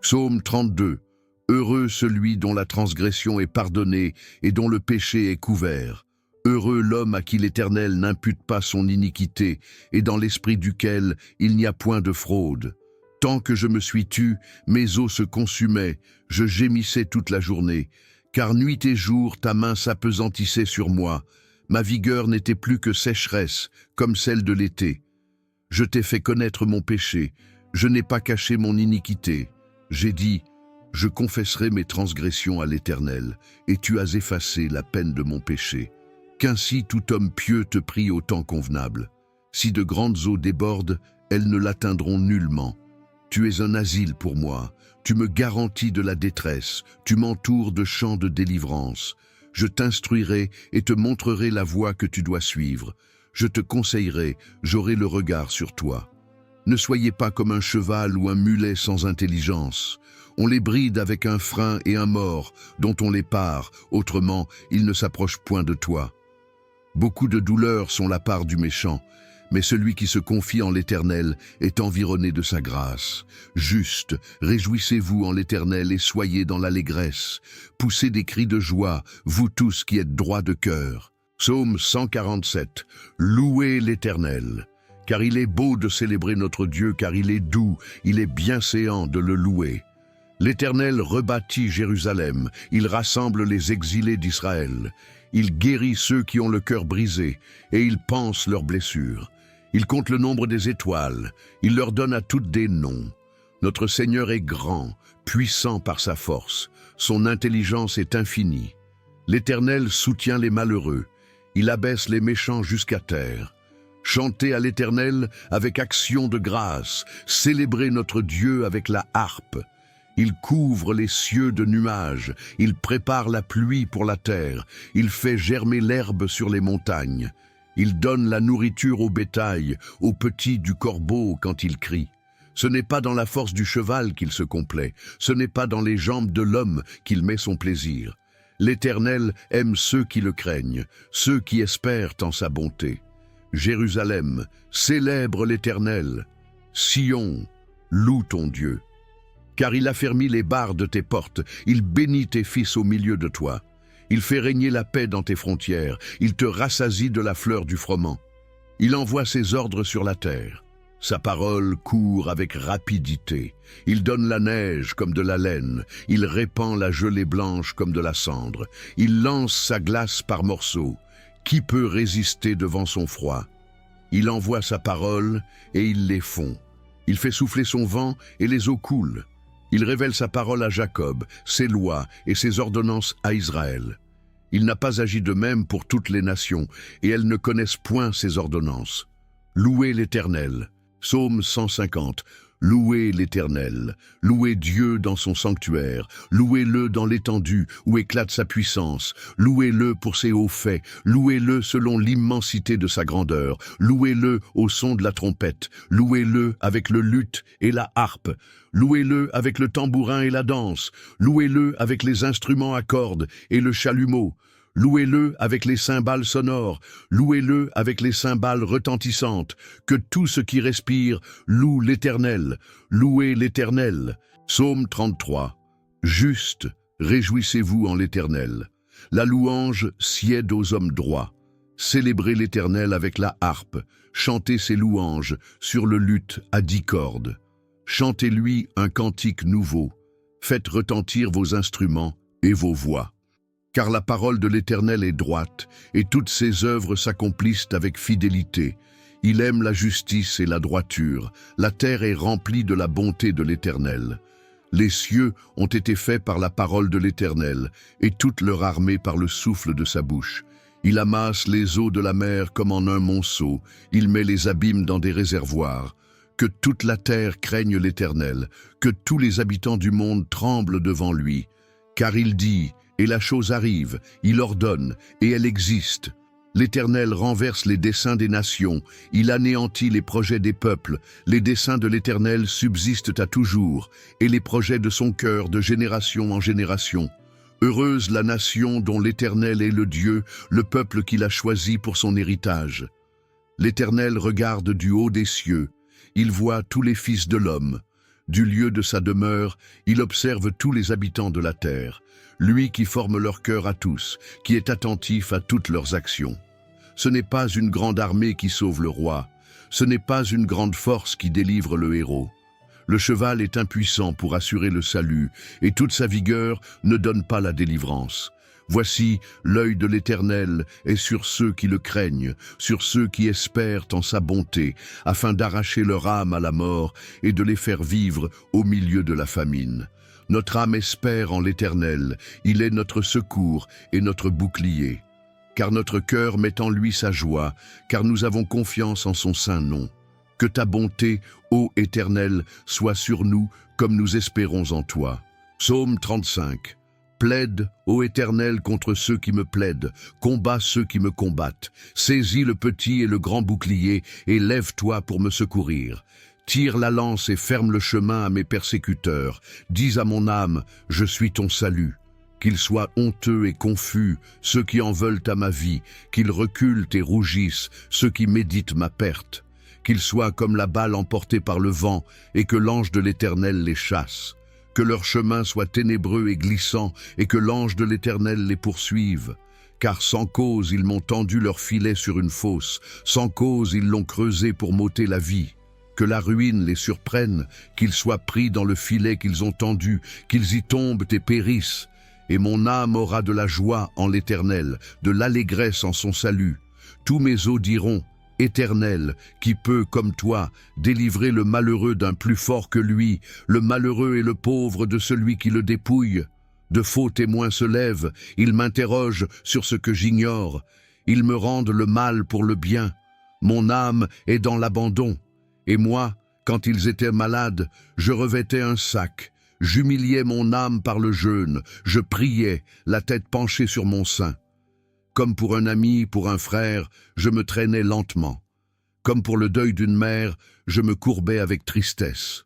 Psaume 32. Heureux celui dont la transgression est pardonnée et dont le péché est couvert. Heureux l'homme à qui l'Éternel n'impute pas son iniquité et dans l'esprit duquel il n'y a point de fraude. Tant que je me suis tu, mes os se consumaient, je gémissais toute la journée, car nuit et jour ta main s'apesantissait sur moi. Ma vigueur n'était plus que sécheresse, comme celle de l'été. Je t'ai fait connaître mon péché, je n'ai pas caché mon iniquité. J'ai dit, je confesserai mes transgressions à l'Éternel, et tu as effacé la peine de mon péché. Qu'ainsi tout homme pieux te prie au temps convenable. Si de grandes eaux débordent, elles ne l'atteindront nullement. Tu es un asile pour moi, tu me garantis de la détresse, tu m'entoures de chants de délivrance. Je t'instruirai et te montrerai la voie que tu dois suivre. Je te conseillerai, j'aurai le regard sur toi. Ne soyez pas comme un cheval ou un mulet sans intelligence. On les bride avec un frein et un mors, dont on les pare, autrement ils ne s'approchent point de toi. Beaucoup de douleurs sont la part du méchant, mais celui qui se confie en l'Éternel est environné de sa grâce. Juste, réjouissez-vous en l'Éternel et soyez dans l'allégresse. Poussez des cris de joie, vous tous qui êtes droits de cœur. Psaume 147. Louez l'Éternel. Car il est beau de célébrer notre Dieu, car il est doux, il est bienséant de le louer. L'Éternel rebâtit Jérusalem, il rassemble les exilés d'Israël. Il guérit ceux qui ont le cœur brisé, et il panse leurs blessures. Il compte le nombre des étoiles, il leur donne à toutes des noms. Notre Seigneur est grand, puissant par sa force, son intelligence est infinie. L'Éternel soutient les malheureux, il abaisse les méchants jusqu'à terre. Chantez à l'Éternel avec action de grâce, célébrez notre Dieu avec la harpe. Il couvre les cieux de nuages, il prépare la pluie pour la terre, il fait germer l'herbe sur les montagnes. Il donne la nourriture au bétail, aux petits du corbeau quand il crie. Ce n'est pas dans la force du cheval qu'il se complaît, ce n'est pas dans les jambes de l'homme qu'il met son plaisir. L'Éternel aime ceux qui le craignent, ceux qui espèrent en sa bonté. Jérusalem, célèbre l'Éternel. Sion, loue ton Dieu. Car il affermit les barres de tes portes, il bénit tes fils au milieu de toi. Il fait régner la paix dans tes frontières, il te rassasie de la fleur du froment. Il envoie ses ordres sur la terre. Sa parole court avec rapidité. Il donne la neige comme de la laine, il répand la gelée blanche comme de la cendre. Il lance sa glace par morceaux. Qui peut résister devant son froid? Il envoie sa parole et il les fond. Il fait souffler son vent et les eaux coulent. Il révèle sa parole à Jacob, ses lois et ses ordonnances à Israël. Il n'a pas agi de même pour toutes les nations, et elles ne connaissent point ses ordonnances. Louez l'Éternel. Psaume 150. Louez l'Éternel. Louez Dieu dans son sanctuaire. Louez-le dans l'étendue où éclate sa puissance. Louez-le pour ses hauts faits. Louez-le selon l'immensité de sa grandeur. Louez-le au son de la trompette. Louez-le avec le luth et la harpe. Louez-le avec le tambourin et la danse. Louez-le avec les instruments à cordes et le chalumeau. Louez-le avec les cymbales sonores, louez-le avec les cymbales retentissantes, que tout ce qui respire loue l'Éternel, louez l'Éternel. Psaume 33. Juste, réjouissez-vous en l'Éternel. La louange sied aux hommes droits. Célébrez l'Éternel avec la harpe, chantez ses louanges sur le luth à 10 cordes. Chantez-lui un cantique nouveau, faites retentir vos instruments et vos voix. Car la parole de l'Éternel est droite, et toutes ses œuvres s'accomplissent avec fidélité. Il aime la justice et la droiture. La terre est remplie de la bonté de l'Éternel. Les cieux ont été faits par la parole de l'Éternel, et toute leur armée par le souffle de sa bouche. Il amasse les eaux de la mer comme en un monceau. Il met les abîmes dans des réservoirs. Que toute la terre craigne l'Éternel, que tous les habitants du monde tremblent devant lui. Car il dit, et la chose arrive, il ordonne, et elle existe. L'Éternel renverse les desseins des nations, il anéantit les projets des peuples. Les desseins de l'Éternel subsistent à toujours, et les projets de son cœur de génération en génération. Heureuse la nation dont l'Éternel est le Dieu, le peuple qu'il a choisi pour son héritage. L'Éternel regarde du haut des cieux, il voit tous les fils de l'homme. Du lieu de sa demeure, il observe tous les habitants de la terre, lui qui forme leur cœur à tous, qui est attentif à toutes leurs actions. Ce n'est pas une grande armée qui sauve le roi, ce n'est pas une grande force qui délivre le héros. Le cheval est impuissant pour assurer le salut, et toute sa vigueur ne donne pas la délivrance. Voici, l'œil de l'Éternel est sur ceux qui le craignent, sur ceux qui espèrent en sa bonté, afin d'arracher leur âme à la mort et de les faire vivre au milieu de la famine. Notre âme espère en l'Éternel, il est notre secours et notre bouclier. Car notre cœur met en lui sa joie, car nous avons confiance en son saint nom. Que ta bonté, ô Éternel, soit sur nous comme nous espérons en toi. Psaume 35. Plaide, ô Éternel, contre ceux qui me plaident, combat ceux qui me combattent. Saisis le petit et le grand bouclier, et lève-toi pour me secourir. Tire la lance et ferme le chemin à mes persécuteurs. Dis à mon âme, je suis ton salut. Qu'ils soient honteux et confus, ceux qui en veulent à ma vie, qu'ils reculent et rougissent, ceux qui méditent ma perte. Qu'ils soient comme la balle emportée par le vent, et que l'ange de l'Éternel les chasse. Que leur chemin soit ténébreux et glissant, et que l'ange de l'Éternel les poursuive. Car sans cause ils m'ont tendu leur filet sur une fosse, sans cause ils l'ont creusé pour m'ôter la vie. Que la ruine les surprenne, qu'ils soient pris dans le filet qu'ils ont tendu, qu'ils y tombent et périssent. Et mon âme aura de la joie en l'Éternel, de l'allégresse en son salut. Tous mes os diront, Éternel, qui peut, comme toi, délivrer le malheureux d'un plus fort que lui, le malheureux et le pauvre de celui qui le dépouille. De faux témoins se lèvent, ils m'interrogent sur ce que j'ignore. Ils me rendent le mal pour le bien. Mon âme est dans l'abandon. Et moi, quand ils étaient malades, je revêtais un sac. J'humiliais mon âme par le jeûne. Je priais, la tête penchée sur mon sein. Comme pour un ami, pour un frère, je me traînais lentement. Comme pour le deuil d'une mère, je me courbais avec tristesse.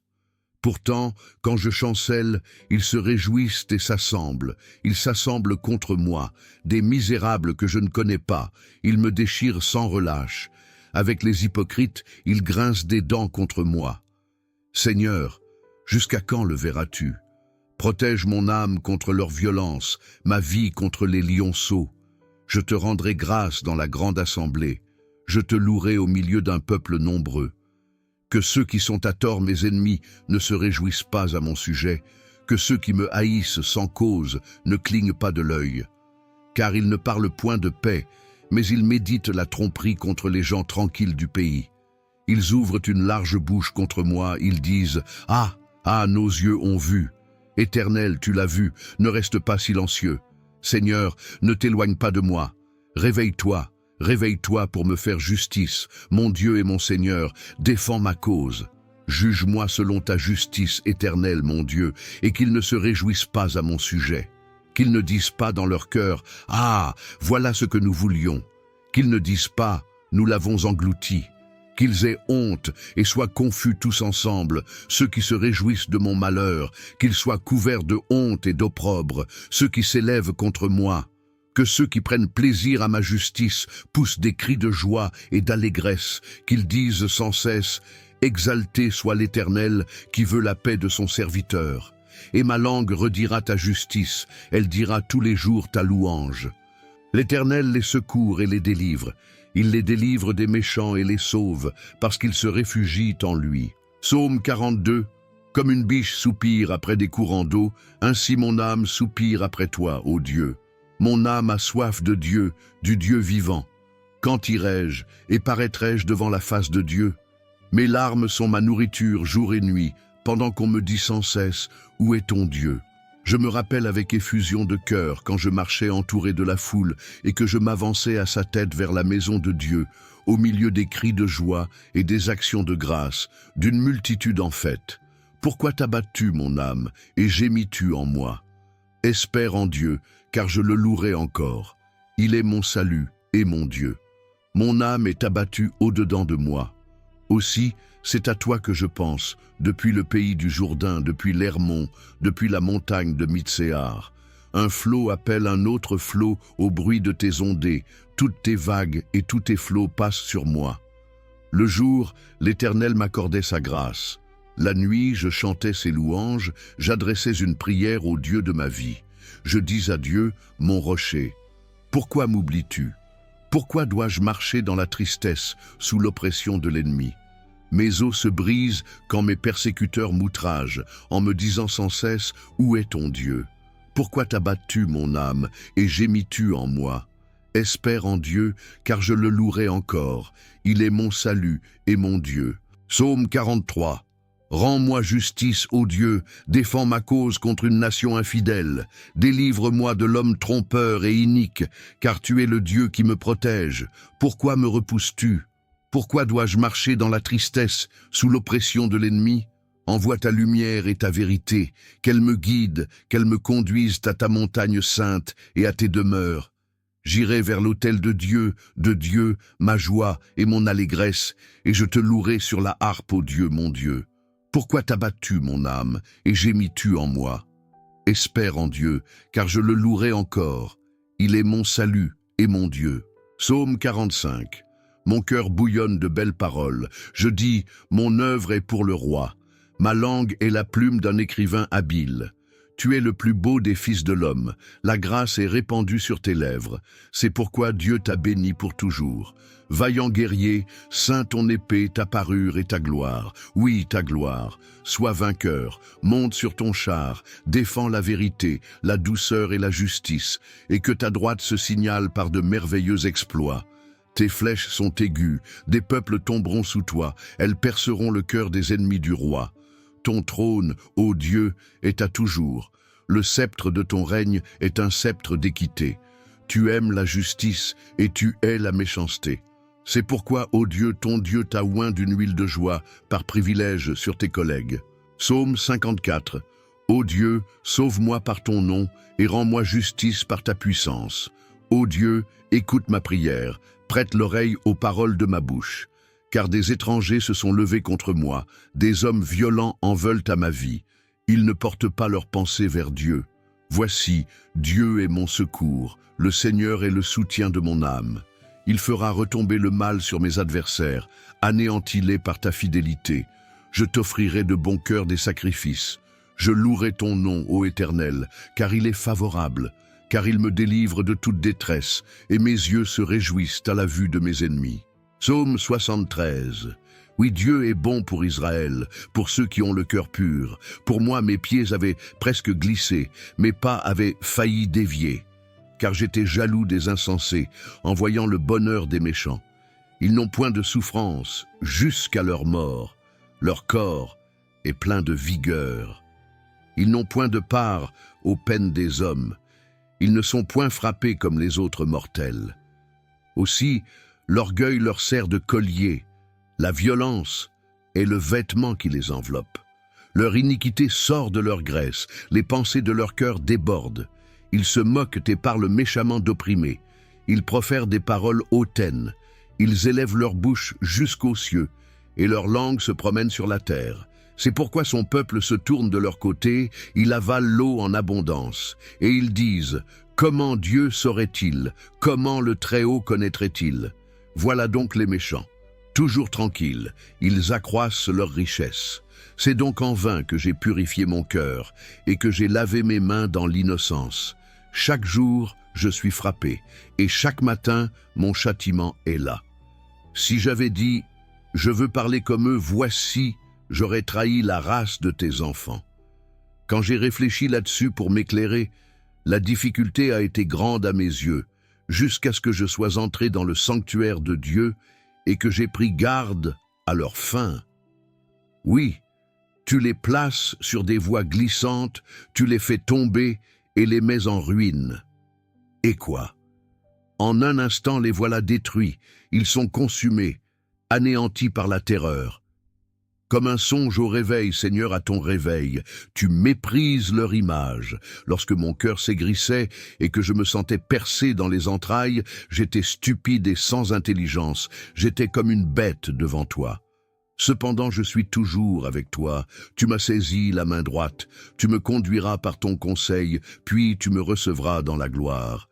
Pourtant, quand je chancelle, ils se réjouissent et s'assemblent. Ils s'assemblent contre moi, des misérables que je ne connais pas. Ils me déchirent sans relâche. Avec les hypocrites, ils grincent des dents contre moi. Seigneur, jusqu'à quand le verras-tu? Protège mon âme contre leur violence, ma vie contre les lionceaux. Je te rendrai grâce dans la grande assemblée. Je te louerai au milieu d'un peuple nombreux. Que ceux qui sont à tort mes ennemis ne se réjouissent pas à mon sujet, que ceux qui me haïssent sans cause ne clignent pas de l'œil. Car ils ne parlent point de paix, mais ils méditent la tromperie contre les gens tranquilles du pays. Ils ouvrent une large bouche contre moi, ils disent « Ah, ah, nos yeux ont vu ! Éternel, tu l'as vu, ne reste pas silencieux. Seigneur, ne t'éloigne pas de moi. Réveille-toi, réveille-toi pour me faire justice. Mon Dieu et mon Seigneur, défends ma cause. Juge-moi selon ta justice éternelle, mon Dieu, et qu'ils ne se réjouissent pas à mon sujet. Qu'ils ne disent pas dans leur cœur « Ah, voilà ce que nous voulions ». Qu'ils ne disent pas « Nous l'avons englouti ». Qu'ils aient honte et soient confus tous ensemble, ceux qui se réjouissent de mon malheur, qu'ils soient couverts de honte et d'opprobre, ceux qui s'élèvent contre moi. Que ceux qui prennent plaisir à ma justice poussent des cris de joie et d'allégresse, qu'ils disent sans cesse « Exalté soit l'Éternel qui veut la paix de son serviteur. » Et ma langue redira ta justice, elle dira tous les jours ta louange. L'Éternel les secourt et les délivre. Il les délivre des méchants et les sauve, parce qu'ils se réfugient en lui. Psaume 42. Comme une biche soupire après des courants d'eau, ainsi mon âme soupire après toi, ô Dieu. Mon âme a soif de Dieu, du Dieu vivant. Quand irai-je et paraîtrai-je devant la face de Dieu? Mes larmes sont ma nourriture jour et nuit, pendant qu'on me dit sans cesse « Où est ton Dieu ?» Je me rappelle avec effusion de cœur quand je marchais entouré de la foule et que je m'avançais à sa tête vers la maison de Dieu, au milieu des cris de joie et des actions de grâce, d'une multitude en fête. Pourquoi t'abattu, mon âme, et gémis-tu en moi? Espère en Dieu, car je le louerai encore. Il est mon salut et mon Dieu. Mon âme est abattue au-dedans de moi. Aussi, c'est à toi que je pense, depuis le pays du Jourdain, depuis l'Hermon, depuis la montagne de Mitsehar. Un flot appelle un autre flot au bruit de tes ondées, toutes tes vagues et tous tes flots passent sur moi. Le jour, l'Éternel m'accordait sa grâce. La nuit, je chantais ses louanges, j'adressais une prière au Dieu de ma vie. Je dis à Dieu, mon rocher, pourquoi m'oublies-tu? Pourquoi dois-je marcher dans la tristesse, sous l'oppression de l'ennemi? Mes os se brisent quand mes persécuteurs m'outragent, en me disant sans cesse, où est ton Dieu? Pourquoi t'as-tu mon âme, et gémis-tu en moi? Espère en Dieu, car je le louerai encore. Il est mon salut et mon Dieu. Psaume 43. Rends-moi justice, ô Dieu, défends ma cause contre une nation infidèle. Délivre-moi de l'homme trompeur et inique, car tu es le Dieu qui me protège. Pourquoi me repousses-tu? Pourquoi dois-je marcher dans la tristesse, sous l'oppression de l'ennemi? Envoie ta lumière et ta vérité, qu'elles me guident, qu'elles me conduisent à ta montagne sainte et à tes demeures. J'irai vers l'autel de Dieu, ma joie et mon allégresse, et je te louerai sur la harpe, ô Dieu, mon Dieu. Pourquoi t'as-tu mon âme, et gémis-tu en moi? Espère en Dieu, car je le louerai encore. Il est mon salut et mon Dieu. Psaume 45. Mon cœur bouillonne de belles paroles. Je dis, mon œuvre est pour le roi. Ma langue est la plume d'un écrivain habile. Tu es le plus beau des fils de l'homme. La grâce est répandue sur tes lèvres. C'est pourquoi Dieu t'a béni pour toujours. Vaillant guerrier, ceins ton épée, ta parure et ta gloire. Oui, ta gloire. Sois vainqueur, monte sur ton char, défends la vérité, la douceur et la justice, et que ta droite se signale par de merveilleux exploits. Tes flèches sont aiguës, des peuples tomberont sous toi, elles perceront le cœur des ennemis du roi. Ton trône, ô Dieu, est à toujours. Le sceptre de ton règne est un sceptre d'équité. Tu aimes la justice et tu hais la méchanceté. C'est pourquoi, ô Dieu, ton Dieu t'a oint d'une huile de joie, par privilège sur tes collègues. Psaume 54. Ô Dieu, sauve-moi par ton nom et rends-moi justice par ta puissance. Ô Dieu, écoute ma prière, prête l'oreille aux paroles de ma bouche. Car des étrangers se sont levés contre moi, des hommes violents en veulent à ma vie. Ils ne portent pas leurs pensées vers Dieu. Voici, Dieu est mon secours, le Seigneur est le soutien de mon âme. Il fera retomber le mal sur mes adversaires, anéantis-les par ta fidélité. Je t'offrirai de bon cœur des sacrifices. Je louerai ton nom, ô Éternel, car il est favorable, car il me délivre de toute détresse, et mes yeux se réjouissent à la vue de mes ennemis. Psaume 73. Oui, Dieu est bon pour Israël, pour ceux qui ont le cœur pur. Pour moi, mes pieds avaient presque glissé, mes pas avaient failli dévier. Car j'étais jaloux des insensés, en voyant le bonheur des méchants. Ils n'ont point de souffrance jusqu'à leur mort. Leur corps est plein de vigueur. Ils n'ont point de part aux peines des hommes. Ils ne sont point frappés comme les autres mortels. Aussi, l'orgueil leur sert de collier. La violence est le vêtement qui les enveloppe. Leur iniquité sort de leur graisse, les pensées de leur cœur débordent. Ils se moquent et parlent méchamment d'opprimés. Ils profèrent des paroles hautaines. Ils élèvent leur bouche jusqu'aux cieux, et leur langue se promène sur la terre. C'est pourquoi son peuple se tourne de leur côté, il avale l'eau en abondance. Et ils disent, comment Dieu saurait-il? Comment le Très-Haut connaîtrait-il? Voilà donc les méchants. Toujours tranquilles, ils accroissent leur richesse. C'est donc en vain que j'ai purifié mon cœur et que j'ai lavé mes mains dans l'innocence. Chaque jour, je suis frappé, et chaque matin, mon châtiment est là. Si j'avais dit, je veux parler comme eux, voici, j'aurais trahi la race de tes enfants. Quand j'ai réfléchi là-dessus pour m'éclairer, la difficulté a été grande à mes yeux, jusqu'à ce que je sois entré dans le sanctuaire de Dieu et que j'ai pris garde à leur fin. Oui, tu les places sur des voies glissantes, tu les fais tomber et les mets en ruine. Et quoi? En un instant les voilà détruits, ils sont consumés, anéantis par la terreur. Comme un songe au réveil, Seigneur, à ton réveil, tu méprises leur image. Lorsque mon cœur s'aigrissait et que je me sentais percé dans les entrailles, j'étais stupide et sans intelligence, j'étais comme une bête devant toi. Cependant, je suis toujours avec toi. Tu m'as saisi la main droite. Tu me conduiras par ton conseil, puis tu me recevras dans la gloire.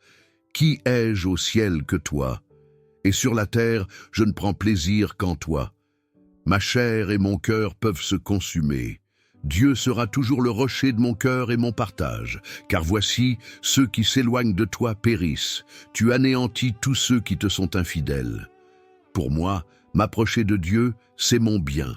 Qui ai-je au ciel que toi? Et sur la terre, je ne prends plaisir qu'en toi. Ma chair et mon cœur peuvent se consumer. Dieu sera toujours le rocher de mon cœur et mon partage, car voici, ceux qui s'éloignent de toi périssent. Tu anéantis tous ceux qui te sont infidèles. Pour moi, m'approcher de Dieu, c'est mon bien.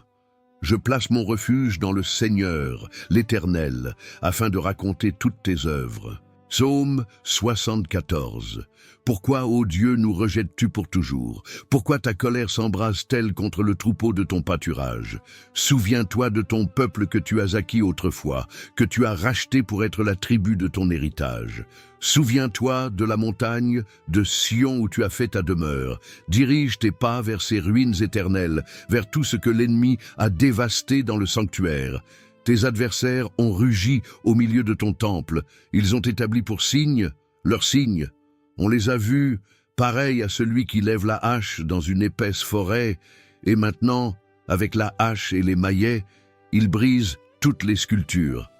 Je place mon refuge dans le Seigneur, l'Éternel, afin de raconter toutes tes œuvres. Psaume 74. Pourquoi, ô Dieu, nous rejettes-tu pour toujours? Pourquoi ta colère s'embrase-t-elle contre le troupeau de ton pâturage? Souviens-toi de ton peuple que tu as acquis autrefois, que tu as racheté pour être la tribu de ton héritage. Souviens-toi de la montagne, de Sion où tu as fait ta demeure. Dirige tes pas vers ces ruines éternelles, vers tout ce que l'ennemi a dévasté dans le sanctuaire. Tes adversaires ont rugi au milieu de ton temple. Ils ont établi pour signe leur signe. On les a vus pareils à celui qui lève la hache dans une épaisse forêt, et maintenant, avec la hache et les maillets, ils brisent toutes les sculptures.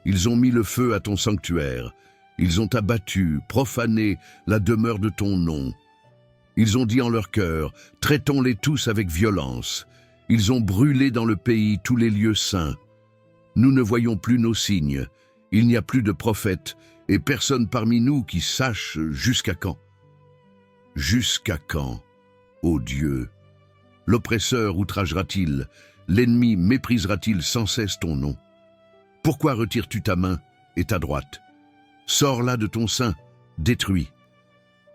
Ils ont mis le feu à ton sanctuaire. Ils ont abattu, profané la demeure de ton nom. Ils ont dit en leur cœur, traitons-les tous avec violence. Ils ont brûlé dans le pays tous les lieux saints. Nous ne voyons plus nos signes. Il n'y a plus de prophètes, et personne parmi nous qui sache jusqu'à quand. Jusqu'à quand, ô Dieu? L'oppresseur outragera-t-il? L'ennemi méprisera-t-il sans cesse ton nom? Pourquoi retires-tu ta main et ta droite? Sors-la de ton sein, détruis.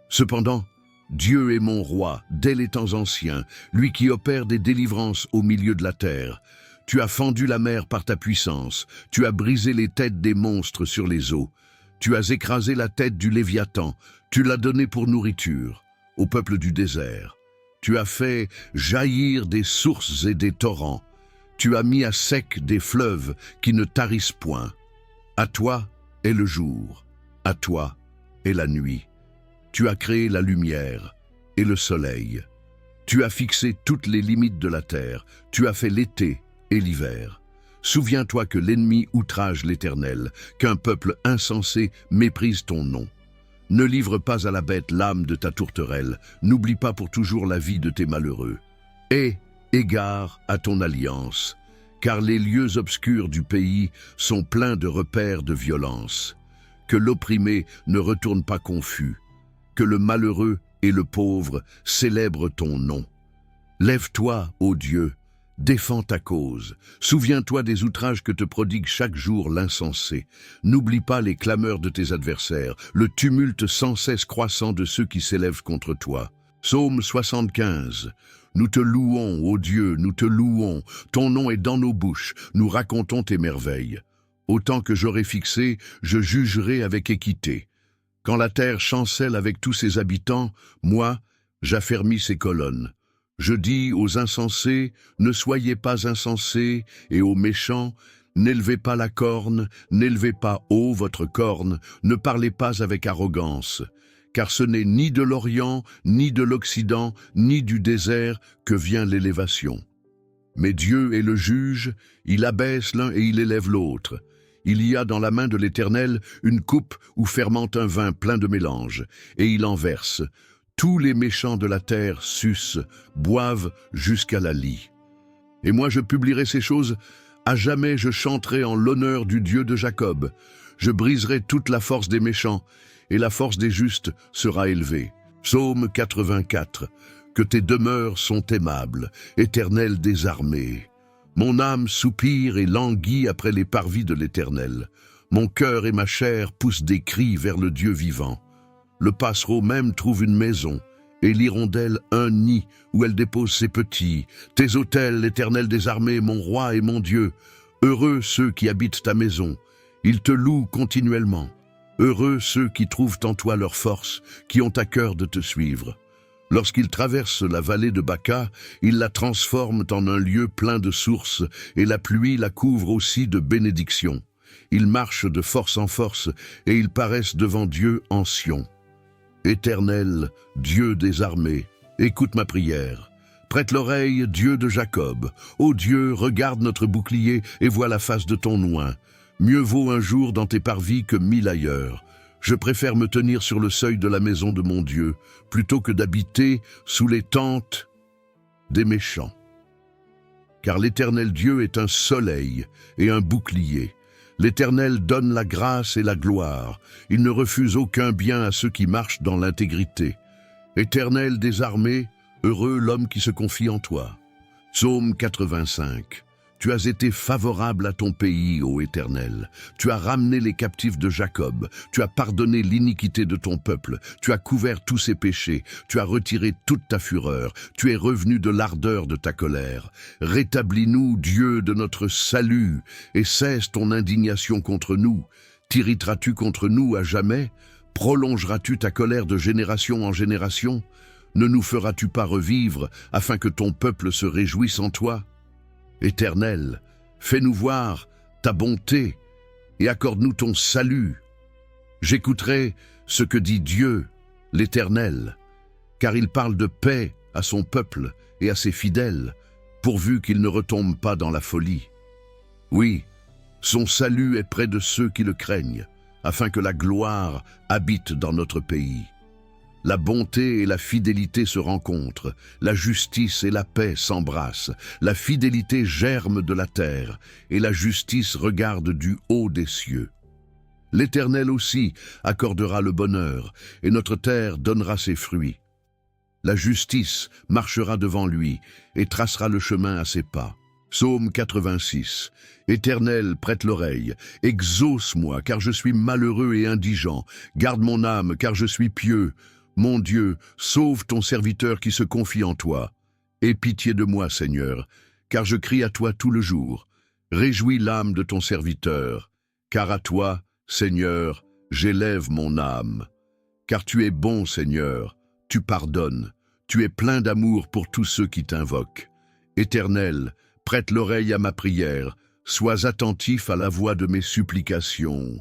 Cependant, Dieu est mon roi, dès les temps anciens, lui qui opère des délivrances au milieu de la terre. Tu as fendu la mer par ta puissance, tu as brisé les têtes des monstres sur les eaux. Tu as écrasé la tête du Léviathan, tu l'as donné pour nourriture au peuple du désert. Tu as fait jaillir des sources et des torrents. Tu as mis à sec des fleuves qui ne tarissent point. À toi est le jour, à toi est la nuit. Tu as créé la lumière et le soleil. Tu as fixé toutes les limites de la terre. Tu as fait l'été et l'hiver. Souviens-toi que l'ennemi outrage l'Éternel, qu'un peuple insensé méprise ton nom. Ne livre pas à la bête l'âme de ta tourterelle, n'oublie pas pour toujours la vie de tes malheureux. Aie égard à ton alliance, car les lieux obscurs du pays sont pleins de repères de violence. Que l'opprimé ne retourne pas confus, que le malheureux et le pauvre célèbrent ton nom. Lève-toi, ô Dieu, défends ta cause. Souviens-toi des outrages que te prodigue chaque jour l'insensé. N'oublie pas les clameurs de tes adversaires, le tumulte sans cesse croissant de ceux qui s'élèvent contre toi. Psaume 75. Nous te louons, ô Dieu, nous te louons. Ton nom est dans nos bouches, nous racontons tes merveilles. Autant que j'aurai fixé, je jugerai avec équité. Quand la terre chancelle avec tous ses habitants, moi, j'affermis ses colonnes. Je dis aux insensés, ne soyez pas insensés, et aux méchants, n'élevez pas la corne, n'élevez pas haut votre corne, ne parlez pas avec arrogance, car ce n'est ni de l'Orient, ni de l'Occident, ni du désert que vient l'élévation. Mais Dieu est le juge, il abaisse l'un et il élève l'autre. Il y a dans la main de l'Éternel une coupe où fermente un vin plein de mélange, et il en verse. Tous les méchants de la terre sucent, boivent jusqu'à la lie. Et moi je publierai ces choses, à jamais je chanterai en l'honneur du Dieu de Jacob. Je briserai toute la force des méchants, et la force des justes sera élevée. Psaume 84. Que tes demeures sont aimables, Éternel des armées. Mon âme soupire et languit après les parvis de l'Éternel. Mon cœur et ma chair poussent des cris vers le Dieu vivant. Le passereau même trouve une maison, et l'hirondelle un nid où elle dépose ses petits. Tes autels, l'Éternel des armées, mon roi et mon Dieu. Heureux ceux qui habitent ta maison, ils te louent continuellement. Heureux ceux qui trouvent en toi leur force, qui ont à cœur de te suivre. Lorsqu'ils traversent la vallée de Baca, ils la transforment en un lieu plein de sources, et la pluie la couvre aussi de bénédictions. Ils marchent de force en force, et ils paraissent devant Dieu en Sion. Éternel, Dieu des armées, écoute ma prière. Prête l'oreille, Dieu de Jacob. Ô Dieu, regarde notre bouclier et vois la face de ton oint. Mieux vaut un jour dans tes parvis que 1000 ailleurs. Je préfère me tenir sur le seuil de la maison de mon Dieu, plutôt que d'habiter sous les tentes des méchants. car l'Éternel Dieu est un soleil et un bouclier. L'Éternel donne la grâce et la gloire. Il ne refuse aucun bien à ceux qui marchent dans l'intégrité. Éternel des armées, heureux l'homme qui se confie en toi. Psaume 85. Tu as été favorable à ton pays, ô Éternel. Tu as ramené les captifs de Jacob. Tu as pardonné l'iniquité de ton peuple. Tu as couvert tous ses péchés. Tu as retiré toute ta fureur. Tu es revenu de l'ardeur de ta colère. Rétablis-nous, Dieu de notre salut, et cesse ton indignation contre nous. T'irriteras-tu contre nous à jamais? Prolongeras-tu ta colère de génération en génération? Ne nous feras-tu pas revivre, afin que ton peuple se réjouisse en toi? Éternel, fais-nous voir ta bonté et accorde-nous ton salut. J'écouterai ce que dit Dieu, l'Éternel, car il parle de paix à son peuple et à ses fidèles, pourvu qu'ils ne retombent pas dans la folie. Oui, son salut est près de ceux qui le craignent, afin que la gloire habite dans notre pays. La bonté et la fidélité se rencontrent, la justice et la paix s'embrassent, la fidélité germe de la terre, et la justice regarde du haut des cieux. L'Éternel aussi accordera le bonheur, et notre terre donnera ses fruits. La justice marchera devant lui, et tracera le chemin à ses pas. Psaume 86. Éternel, prête l'oreille, exauce-moi, car je suis malheureux et indigent, garde mon âme, car je suis pieux. Mon Dieu, sauve ton serviteur qui se confie en toi. Aie pitié de moi, Seigneur, car je crie à toi tout le jour. Réjouis l'âme de ton serviteur, car à toi, Seigneur, j'élève mon âme. Car tu es bon, Seigneur, tu pardonnes, tu es plein d'amour pour tous ceux qui t'invoquent. Éternel, prête l'oreille à ma prière, sois attentif à la voix de mes supplications.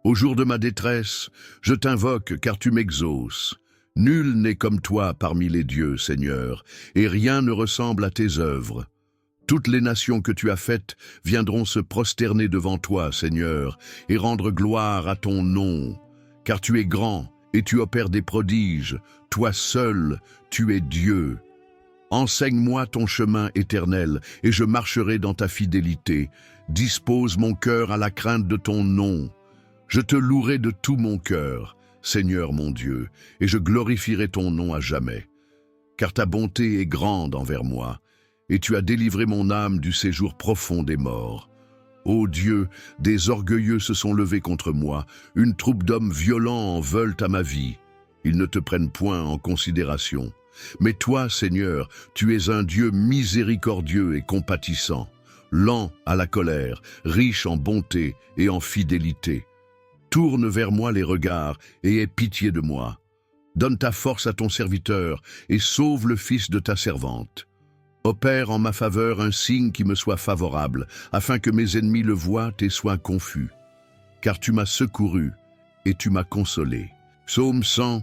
Au jour de ma détresse, je t'invoque car tu m'exauces. Nul n'est comme toi parmi les dieux, Seigneur, et rien ne ressemble à tes œuvres. Toutes les nations que tu as faites viendront se prosterner devant toi, Seigneur, et rendre gloire à ton nom. Car tu es grand et tu opères des prodiges, toi seul, tu es Dieu. Enseigne-moi ton chemin éternel, et je marcherai dans ta fidélité. Dispose mon cœur à la crainte de ton nom. Je te louerai de tout mon cœur, Seigneur mon Dieu, et je glorifierai ton nom à jamais. Car ta bonté est grande envers moi, et tu as délivré mon âme du séjour profond des morts. Ô Dieu, des orgueilleux se sont levés contre moi, une troupe d'hommes violents en veulent à ma vie. Ils ne te prennent point en considération. Mais toi, Seigneur, tu es un Dieu miséricordieux et compatissant, lent à la colère, riche en bonté et en fidélité. Tourne vers moi les regards et aie pitié de moi. Donne ta force à ton serviteur et sauve le fils de ta servante. Opère en ma faveur un signe qui me soit favorable, afin que mes ennemis le voient et soient confus. Car tu m'as secouru et tu m'as consolé. Psaume 100.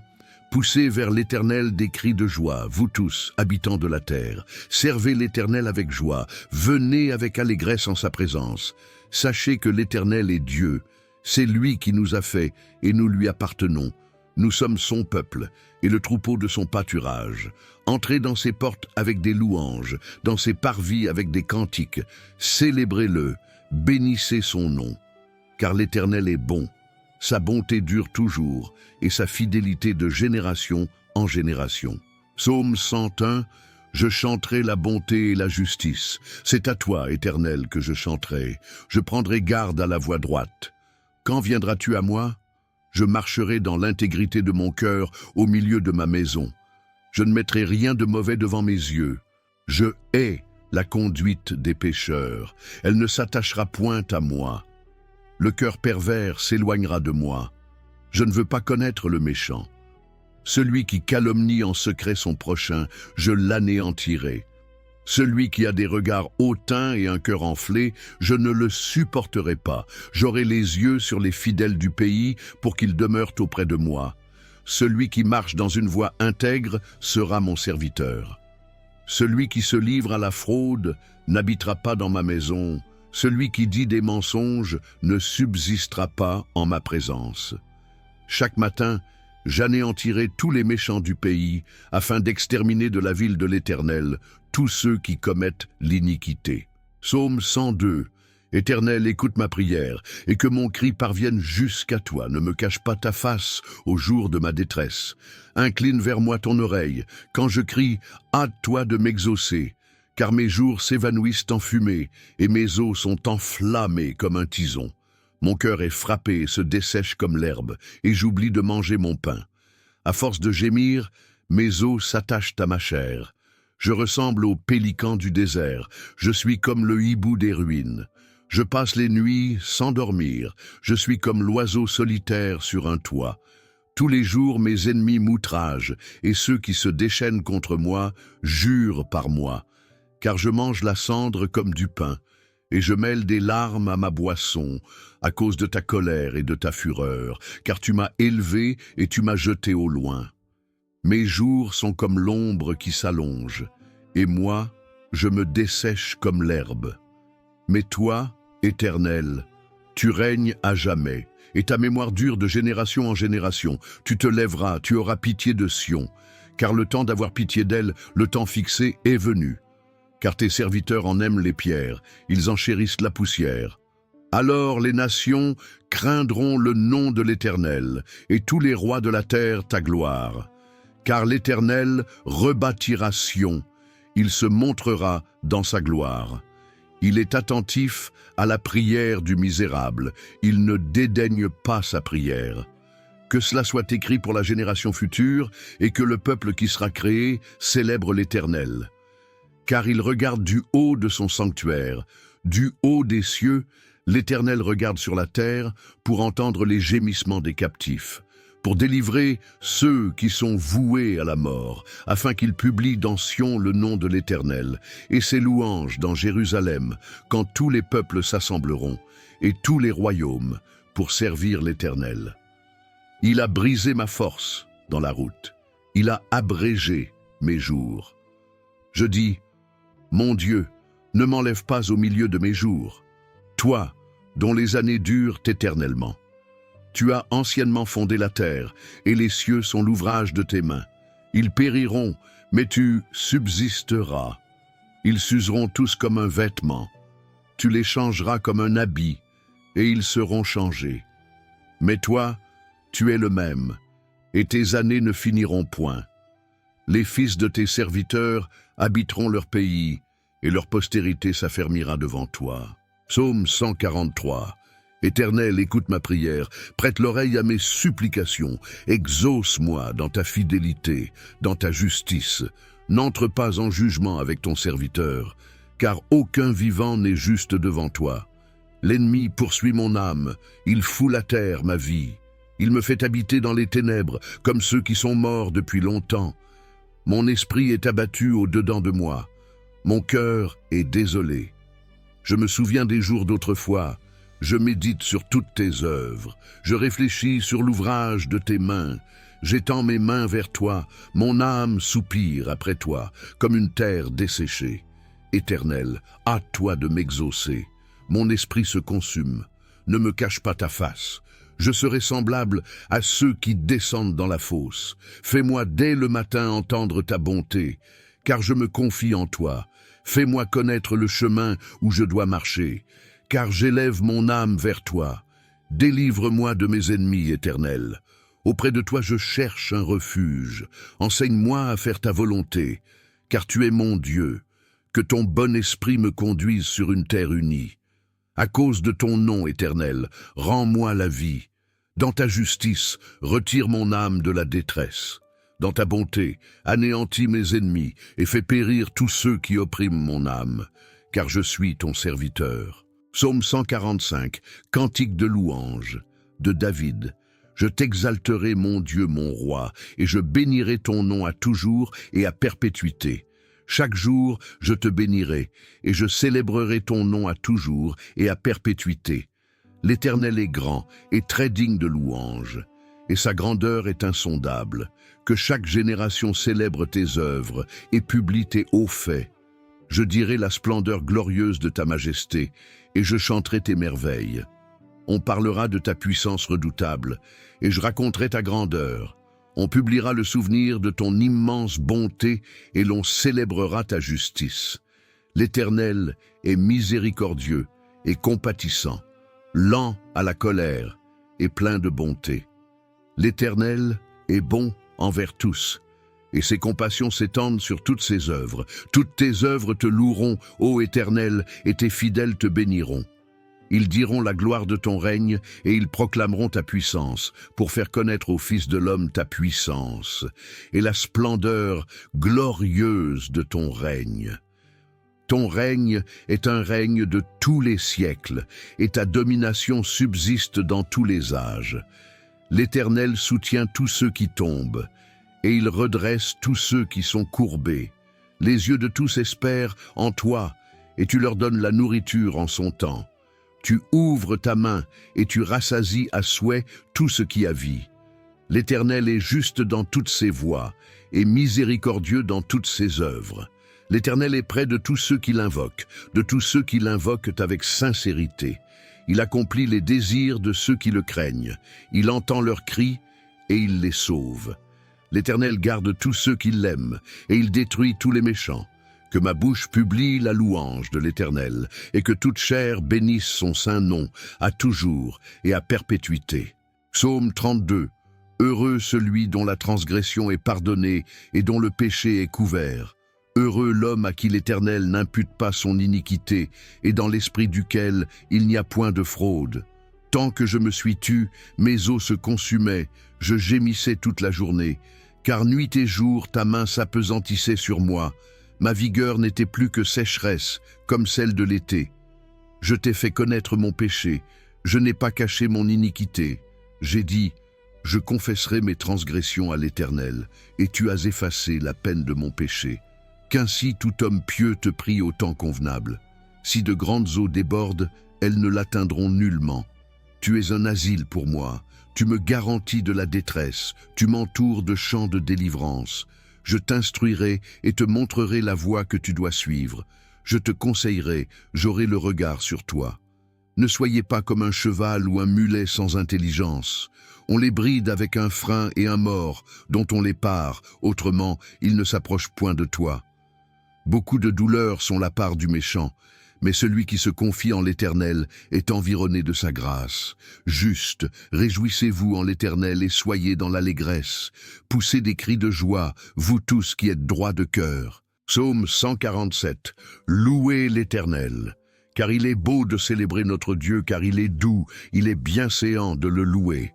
Poussez vers l'Éternel des cris de joie, vous tous, habitants de la terre. Servez l'Éternel avec joie, venez avec allégresse en sa présence. Sachez que l'Éternel est Dieu. C'est lui qui nous a fait, et nous lui appartenons. Nous sommes son peuple, et le troupeau de son pâturage. Entrez dans ses portes avec des louanges, dans ses parvis avec des cantiques. Célébrez-le, bénissez son nom. Car l'Éternel est bon, sa bonté dure toujours, et sa fidélité de génération en génération. Psaume 101. Je chanterai la bonté et la justice. C'est à toi, Éternel, que je chanterai. Je prendrai garde à la voie droite. Quand viendras-tu à moi? Je marcherai dans l'intégrité de mon cœur au milieu de ma maison. Je ne mettrai rien de mauvais devant mes yeux. Je hais la conduite des pécheurs. Elle ne s'attachera point à moi. Le cœur pervers s'éloignera de moi. Je ne veux pas connaître le méchant. Celui qui calomnie en secret son prochain, je l'anéantirai. Celui qui a des regards hautains et un cœur enflé, je ne le supporterai pas. J'aurai les yeux sur les fidèles du pays pour qu'ils demeurent auprès de moi. Celui qui marche dans une voie intègre sera mon serviteur. Celui qui se livre à la fraude n'habitera pas dans ma maison. Celui qui dit des mensonges ne subsistera pas en ma présence. Chaque matin, j'anéantirai tous les méchants du pays, afin d'exterminer de la ville de l'Éternel tous ceux qui commettent l'iniquité. Psaume 102. Éternel, écoute ma prière, et que mon cri parvienne jusqu'à toi. Ne me cache pas ta face au jour de ma détresse. Incline vers moi ton oreille. Quand je crie, hâte-toi de m'exaucer. Car mes jours s'évanouissent en fumée, et mes os sont enflammés comme un tison. Mon cœur est frappé et se dessèche comme l'herbe, et j'oublie de manger mon pain. À force de gémir, mes os s'attachent à ma chair. Je ressemble au pélican du désert, je suis comme le hibou des ruines. Je passe les nuits sans dormir, je suis comme l'oiseau solitaire sur un toit. Tous les jours mes ennemis m'outragent, et ceux qui se déchaînent contre moi jurent par moi. Car je mange la cendre comme du pain, et je mêle des larmes à ma boisson, à cause de ta colère et de ta fureur, car tu m'as élevé et tu m'as jeté au loin. Mes jours sont comme l'ombre qui s'allonge, et moi, je me dessèche comme l'herbe. Mais toi, Éternel, tu règnes à jamais, et ta mémoire dure de génération en génération. Tu te lèveras, tu auras pitié de Sion, car le temps d'avoir pitié d'elle, le temps fixé, est venu. Car tes serviteurs en aiment les pierres, ils en chérissent la poussière. Alors les nations craindront le nom de l'Éternel, et tous les rois de la terre ta gloire. Car l'Éternel rebâtira Sion, il se montrera dans sa gloire. Il est attentif à la prière du misérable, il ne dédaigne pas sa prière. Que cela soit écrit pour la génération future, et que le peuple qui sera créé célèbre l'Éternel. Car il regarde du haut de son sanctuaire, du haut des cieux, l'Éternel regarde sur la terre pour entendre les gémissements des captifs, pour délivrer ceux qui sont voués à la mort, afin qu'il publie dans Sion le nom de l'Éternel, et ses louanges dans Jérusalem, quand tous les peuples s'assembleront, et tous les royaumes, pour servir l'Éternel. Il a brisé ma force dans la route, il a abrégé mes jours. Je dis, mon Dieu, ne m'enlève pas au milieu de mes jours, toi, dont les années durent éternellement. Tu as anciennement fondé la terre, et les cieux sont l'ouvrage de tes mains. Ils périront, mais tu subsisteras. Ils s'useront tous comme un vêtement. Tu les changeras comme un habit, et ils seront changés. Mais toi, tu es le même, et tes années ne finiront point. Les fils de tes serviteurs habiteront leur pays, et leur postérité s'affermira devant toi. Psaume 143. Éternel, écoute ma prière, prête l'oreille à mes supplications, exauce-moi dans ta fidélité, dans ta justice. N'entre pas en jugement avec ton serviteur, car aucun vivant n'est juste devant toi. L'ennemi poursuit mon âme, il foule à terre ma vie. Il me fait habiter dans les ténèbres, comme ceux qui sont morts depuis longtemps. Mon esprit est abattu au-dedans de moi. Mon cœur est désolé. Je me souviens des jours d'autrefois. Je médite sur toutes tes œuvres. Je réfléchis sur l'ouvrage de tes mains. J'étends mes mains vers toi. Mon âme soupire après toi, comme une terre desséchée. Éternel, hâte-toi de m'exaucer. Mon esprit se consume. Ne me cache pas ta face. Je serai semblable à ceux qui descendent dans la fosse. Fais-moi dès le matin entendre ta bonté, car je me confie en toi. Fais-moi connaître le chemin où je dois marcher, car j'élève mon âme vers toi. Délivre-moi de mes ennemis, Éternel. Auprès de toi je cherche un refuge. Enseigne-moi à faire ta volonté, car tu es mon Dieu. Que ton bon esprit me conduise sur une terre unie. À cause de ton nom, Éternel, rends-moi la vie. Dans ta justice, retire mon âme de la détresse. Dans ta bonté, anéantis mes ennemis et fais périr tous ceux qui oppriment mon âme, car je suis ton serviteur. Psaume 145, cantique de louange, de David. Je t'exalterai, mon Dieu, mon roi, et je bénirai ton nom à toujours et à perpétuité. Chaque jour, je te bénirai, et je célébrerai ton nom à toujours et à perpétuité. L'Éternel est grand et très digne de louange, et sa grandeur est insondable. Que chaque génération célèbre tes œuvres et publie tes hauts faits. Je dirai la splendeur glorieuse de ta majesté, et je chanterai tes merveilles. On parlera de ta puissance redoutable, et je raconterai ta grandeur. On publiera le souvenir de ton immense bonté et l'on célébrera ta justice. L'Éternel est miséricordieux et compatissant, lent à la colère et plein de bonté. L'Éternel est bon envers tous, et ses compassions s'étendent sur toutes ses œuvres. Toutes tes œuvres te loueront, ô Éternel, et tes fidèles te béniront. Ils diront la gloire de ton règne, et ils proclameront ta puissance, pour faire connaître aux fils de l'homme ta puissance, et la splendeur glorieuse de ton règne. Ton règne est un règne de tous les siècles, et ta domination subsiste dans tous les âges. L'Éternel soutient tous ceux qui tombent, et il redresse tous ceux qui sont courbés. Les yeux de tous espèrent en toi, et tu leur donnes la nourriture en son temps. Tu ouvres ta main, et tu rassasies à souhait tout ce qui a vie. L'Éternel est juste dans toutes ses voies, et miséricordieux dans toutes ses œuvres. L'Éternel est près de tous ceux qui l'invoquent, de tous ceux qui l'invoquent avec sincérité. Il accomplit les désirs de ceux qui le craignent. Il entend leurs cris et il les sauve. L'Éternel garde tous ceux qui l'aiment et il détruit tous les méchants. Que ma bouche publie la louange de l'Éternel et que toute chair bénisse son saint nom à toujours et à perpétuité. Psaume 32. Heureux celui dont la transgression est pardonnée et dont le péché est couvert. Heureux l'homme à qui l'Éternel n'impute pas son iniquité et dans l'esprit duquel il n'y a point de fraude. Tant que je me suis tu, mes os se consumaient, je gémissais toute la journée, car nuit et jour ta main s'apesantissait sur moi. Ma vigueur n'était plus que sécheresse, comme celle de l'été. Je t'ai fait connaître mon péché, je n'ai pas caché mon iniquité. J'ai dit, je confesserai mes transgressions à l'Éternel, et tu as effacé la peine de mon péché. Qu'ainsi tout homme pieux te prie au temps convenable. Si de grandes eaux débordent, elles ne l'atteindront nullement. Tu es un asile pour moi, tu me garantis de la détresse, tu m'entoures de chants de délivrance. Je t'instruirai et te montrerai la voie que tu dois suivre. Je te conseillerai, j'aurai le regard sur toi. Ne soyez pas comme un cheval ou un mulet sans intelligence. On les bride avec un frein et un mors, dont on les pare, autrement ils ne s'approchent point de toi. Beaucoup de douleurs sont la part du méchant, mais celui qui se confie en l'Éternel est environné de sa grâce. Juste, réjouissez-vous en l'Éternel et soyez dans l'allégresse. Poussez des cris de joie, vous tous qui êtes droits de cœur. Psaume 147. Louez l'Éternel. Car il est beau de célébrer notre Dieu, car il est doux, il est bienséant de le louer.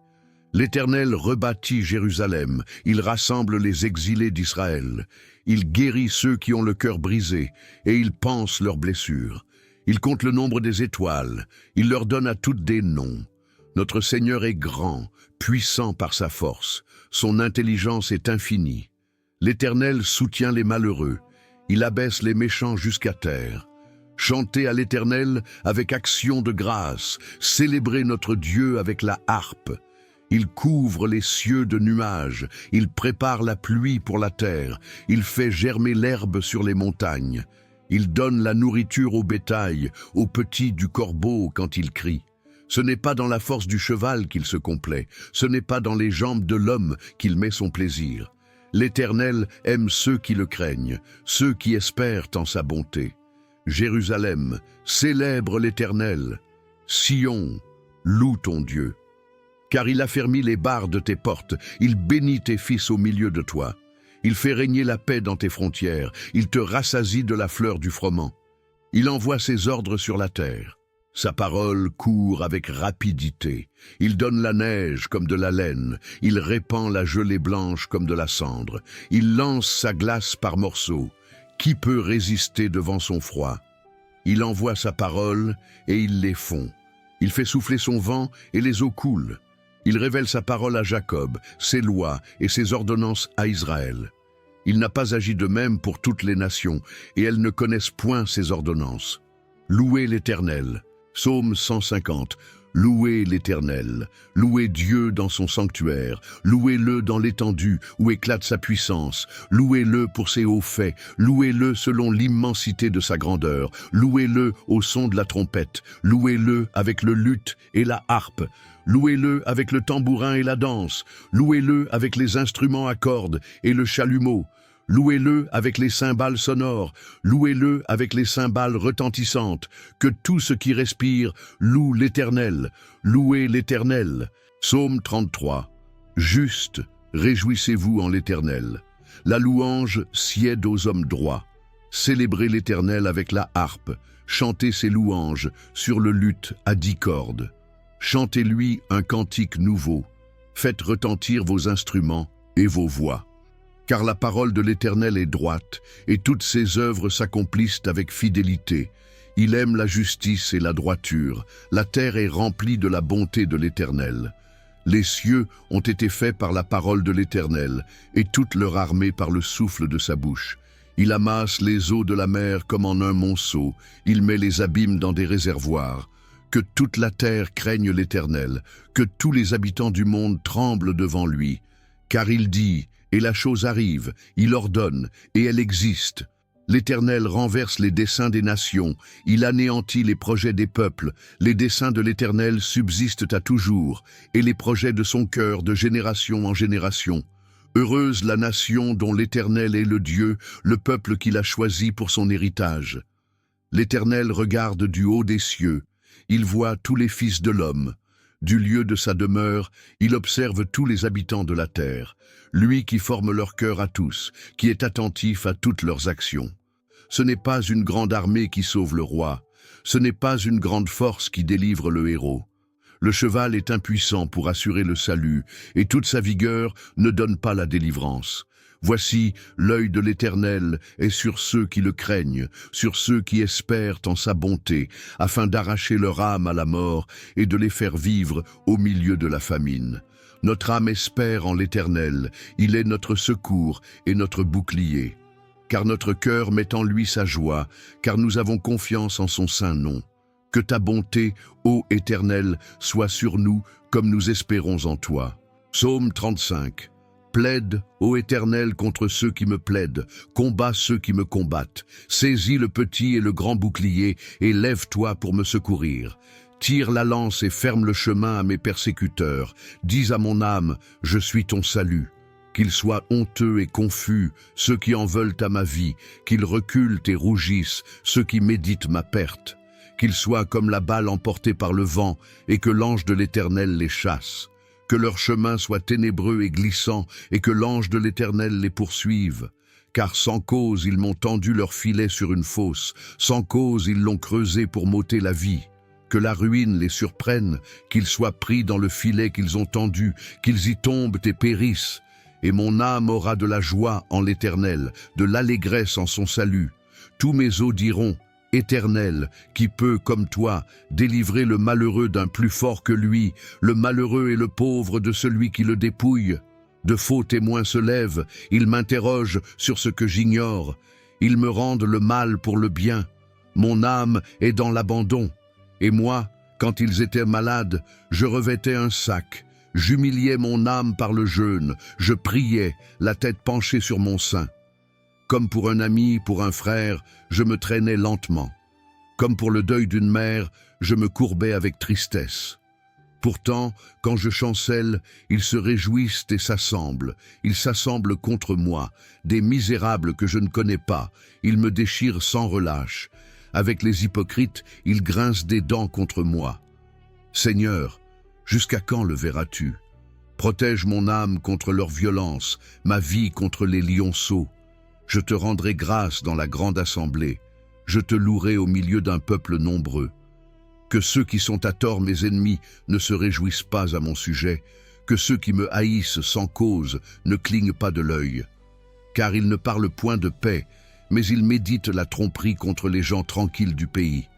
L'Éternel rebâtit Jérusalem, il rassemble les exilés d'Israël. Il guérit ceux qui ont le cœur brisé, et il panse leurs blessures. Il compte le nombre des étoiles, il leur donne à toutes des noms. Notre Seigneur est grand, puissant par sa force, son intelligence est infinie. L'Éternel soutient les malheureux, il abaisse les méchants jusqu'à terre. Chantez à l'Éternel avec action de grâce, célébrez notre Dieu avec la harpe. Il couvre les cieux de nuages, il prépare la pluie pour la terre, il fait germer l'herbe sur les montagnes. Il donne la nourriture au bétail, aux petits du corbeau quand il crie. Ce n'est pas dans la force du cheval qu'il se complaît, ce n'est pas dans les jambes de l'homme qu'il met son plaisir. L'Éternel aime ceux qui le craignent, ceux qui espèrent en sa bonté. Jérusalem, célèbre l'Éternel. Sion, loue ton Dieu. Car il affermit les barres de tes portes, il bénit tes fils au milieu de toi. Il fait régner la paix dans tes frontières, il te rassasie de la fleur du froment. Il envoie ses ordres sur la terre. Sa parole court avec rapidité. Il donne la neige comme de la laine, il répand la gelée blanche comme de la cendre. Il lance sa glace par morceaux. Qui peut résister devant son froid? Il envoie sa parole et il les fond. Il fait souffler son vent et les eaux coulent. Il révèle sa parole à Jacob, ses lois et ses ordonnances à Israël. Il n'a pas agi de même pour toutes les nations, et elles ne connaissent point ses ordonnances. Louez l'Éternel. Psaume 150. Louez l'Éternel, louez Dieu dans son sanctuaire, louez-le dans l'étendue où éclate sa puissance, louez-le pour ses hauts faits, louez-le selon l'immensité de sa grandeur, louez-le au son de la trompette, louez-le avec le luth et la harpe, louez-le avec le tambourin et la danse, louez-le avec les instruments à cordes et le chalumeau, louez-le avec les cymbales sonores, louez-le avec les cymbales retentissantes, que tout ce qui respire loue l'Éternel, louez l'Éternel. Psaume 33. Juste, réjouissez-vous en l'Éternel. La louange sied aux hommes droits. Célébrez l'Éternel avec la harpe, chantez ses louanges sur le luth à 10 cordes. Chantez-lui un cantique nouveau, faites retentir vos instruments et vos voix. Car la parole de l'Éternel est droite, et toutes ses œuvres s'accomplissent avec fidélité. Il aime la justice et la droiture. La terre est remplie de la bonté de l'Éternel. Les cieux ont été faits par la parole de l'Éternel, et toute leur armée par le souffle de sa bouche. Il amasse les eaux de la mer comme en un monceau. Il met les abîmes dans des réservoirs. Que toute la terre craigne l'Éternel, que tous les habitants du monde tremblent devant lui. Car il dit, et la chose arrive, il ordonne, et elle existe. L'Éternel renverse les desseins des nations, il anéantit les projets des peuples, les desseins de l'Éternel subsistent à toujours, et les projets de son cœur de génération en génération. Heureuse la nation dont l'Éternel est le Dieu, le peuple qu'il a choisi pour son héritage. L'Éternel regarde du haut des cieux, il voit tous les fils de l'homme. Du lieu de sa demeure, il observe tous les habitants de la terre, lui qui forme leur cœur à tous, qui est attentif à toutes leurs actions. Ce n'est pas une grande armée qui sauve le roi, ce n'est pas une grande force qui délivre le héros. Le cheval est impuissant pour assurer le salut, et toute sa vigueur ne donne pas la délivrance. Voici, l'œil de l'Éternel est sur ceux qui le craignent, sur ceux qui espèrent en sa bonté, afin d'arracher leur âme à la mort et de les faire vivre au milieu de la famine. Notre âme espère en l'Éternel, il est notre secours et notre bouclier. Car notre cœur met en lui sa joie, car nous avons confiance en son saint nom. Que ta bonté, ô Éternel, soit sur nous comme nous espérons en toi. Psaume 35. Plaide, ô Éternel, contre ceux qui me plaident, combat ceux qui me combattent. Saisis le petit et le grand bouclier, et lève-toi pour me secourir. Tire la lance et ferme le chemin à mes persécuteurs. Dis à mon âme, je suis ton salut. Qu'ils soient honteux et confus, ceux qui en veulent à ma vie, qu'ils reculent et rougissent, ceux qui méditent ma perte. Qu'ils soient comme la balle emportée par le vent, et que l'ange de l'Éternel les chasse. Que leur chemin soit ténébreux et glissant, et que l'ange de l'Éternel les poursuive. Car sans cause ils m'ont tendu leur filet sur une fosse, sans cause ils l'ont creusé pour m'ôter la vie. Que la ruine les surprenne, qu'ils soient pris dans le filet qu'ils ont tendu, qu'ils y tombent et périssent. Et mon âme aura de la joie en l'Éternel, de l'allégresse en son salut. Tous mes os diront, Éternel, qui peut, comme toi, délivrer le malheureux d'un plus fort que lui, le malheureux et le pauvre de celui qui le dépouille. De faux témoins se lèvent, ils m'interrogent sur ce que j'ignore. Ils me rendent le mal pour le bien. Mon âme est dans l'abandon. Et moi, quand ils étaient malades, je revêtais un sac. J'humiliais mon âme par le jeûne. Je priais, la tête penchée sur mon sein. Comme pour un ami, pour un frère, je me traînais lentement. Comme pour le deuil d'une mère, je me courbais avec tristesse. Pourtant, quand je chancelle, ils se réjouissent et s'assemblent. Ils s'assemblent contre moi, des misérables que je ne connais pas. Ils me déchirent sans relâche. Avec les hypocrites, ils grincent des dents contre moi. Seigneur, jusqu'à quand le verras-tu? Protège mon âme contre leur violence, ma vie contre les lionceaux. Je te rendrai grâce dans la grande assemblée. Je te louerai au milieu d'un peuple nombreux. Que ceux qui sont à tort mes ennemis ne se réjouissent pas à mon sujet, que ceux qui me haïssent sans cause ne clignent pas de l'œil. Car ils ne parlent point de paix, mais ils méditent la tromperie contre les gens tranquilles du pays.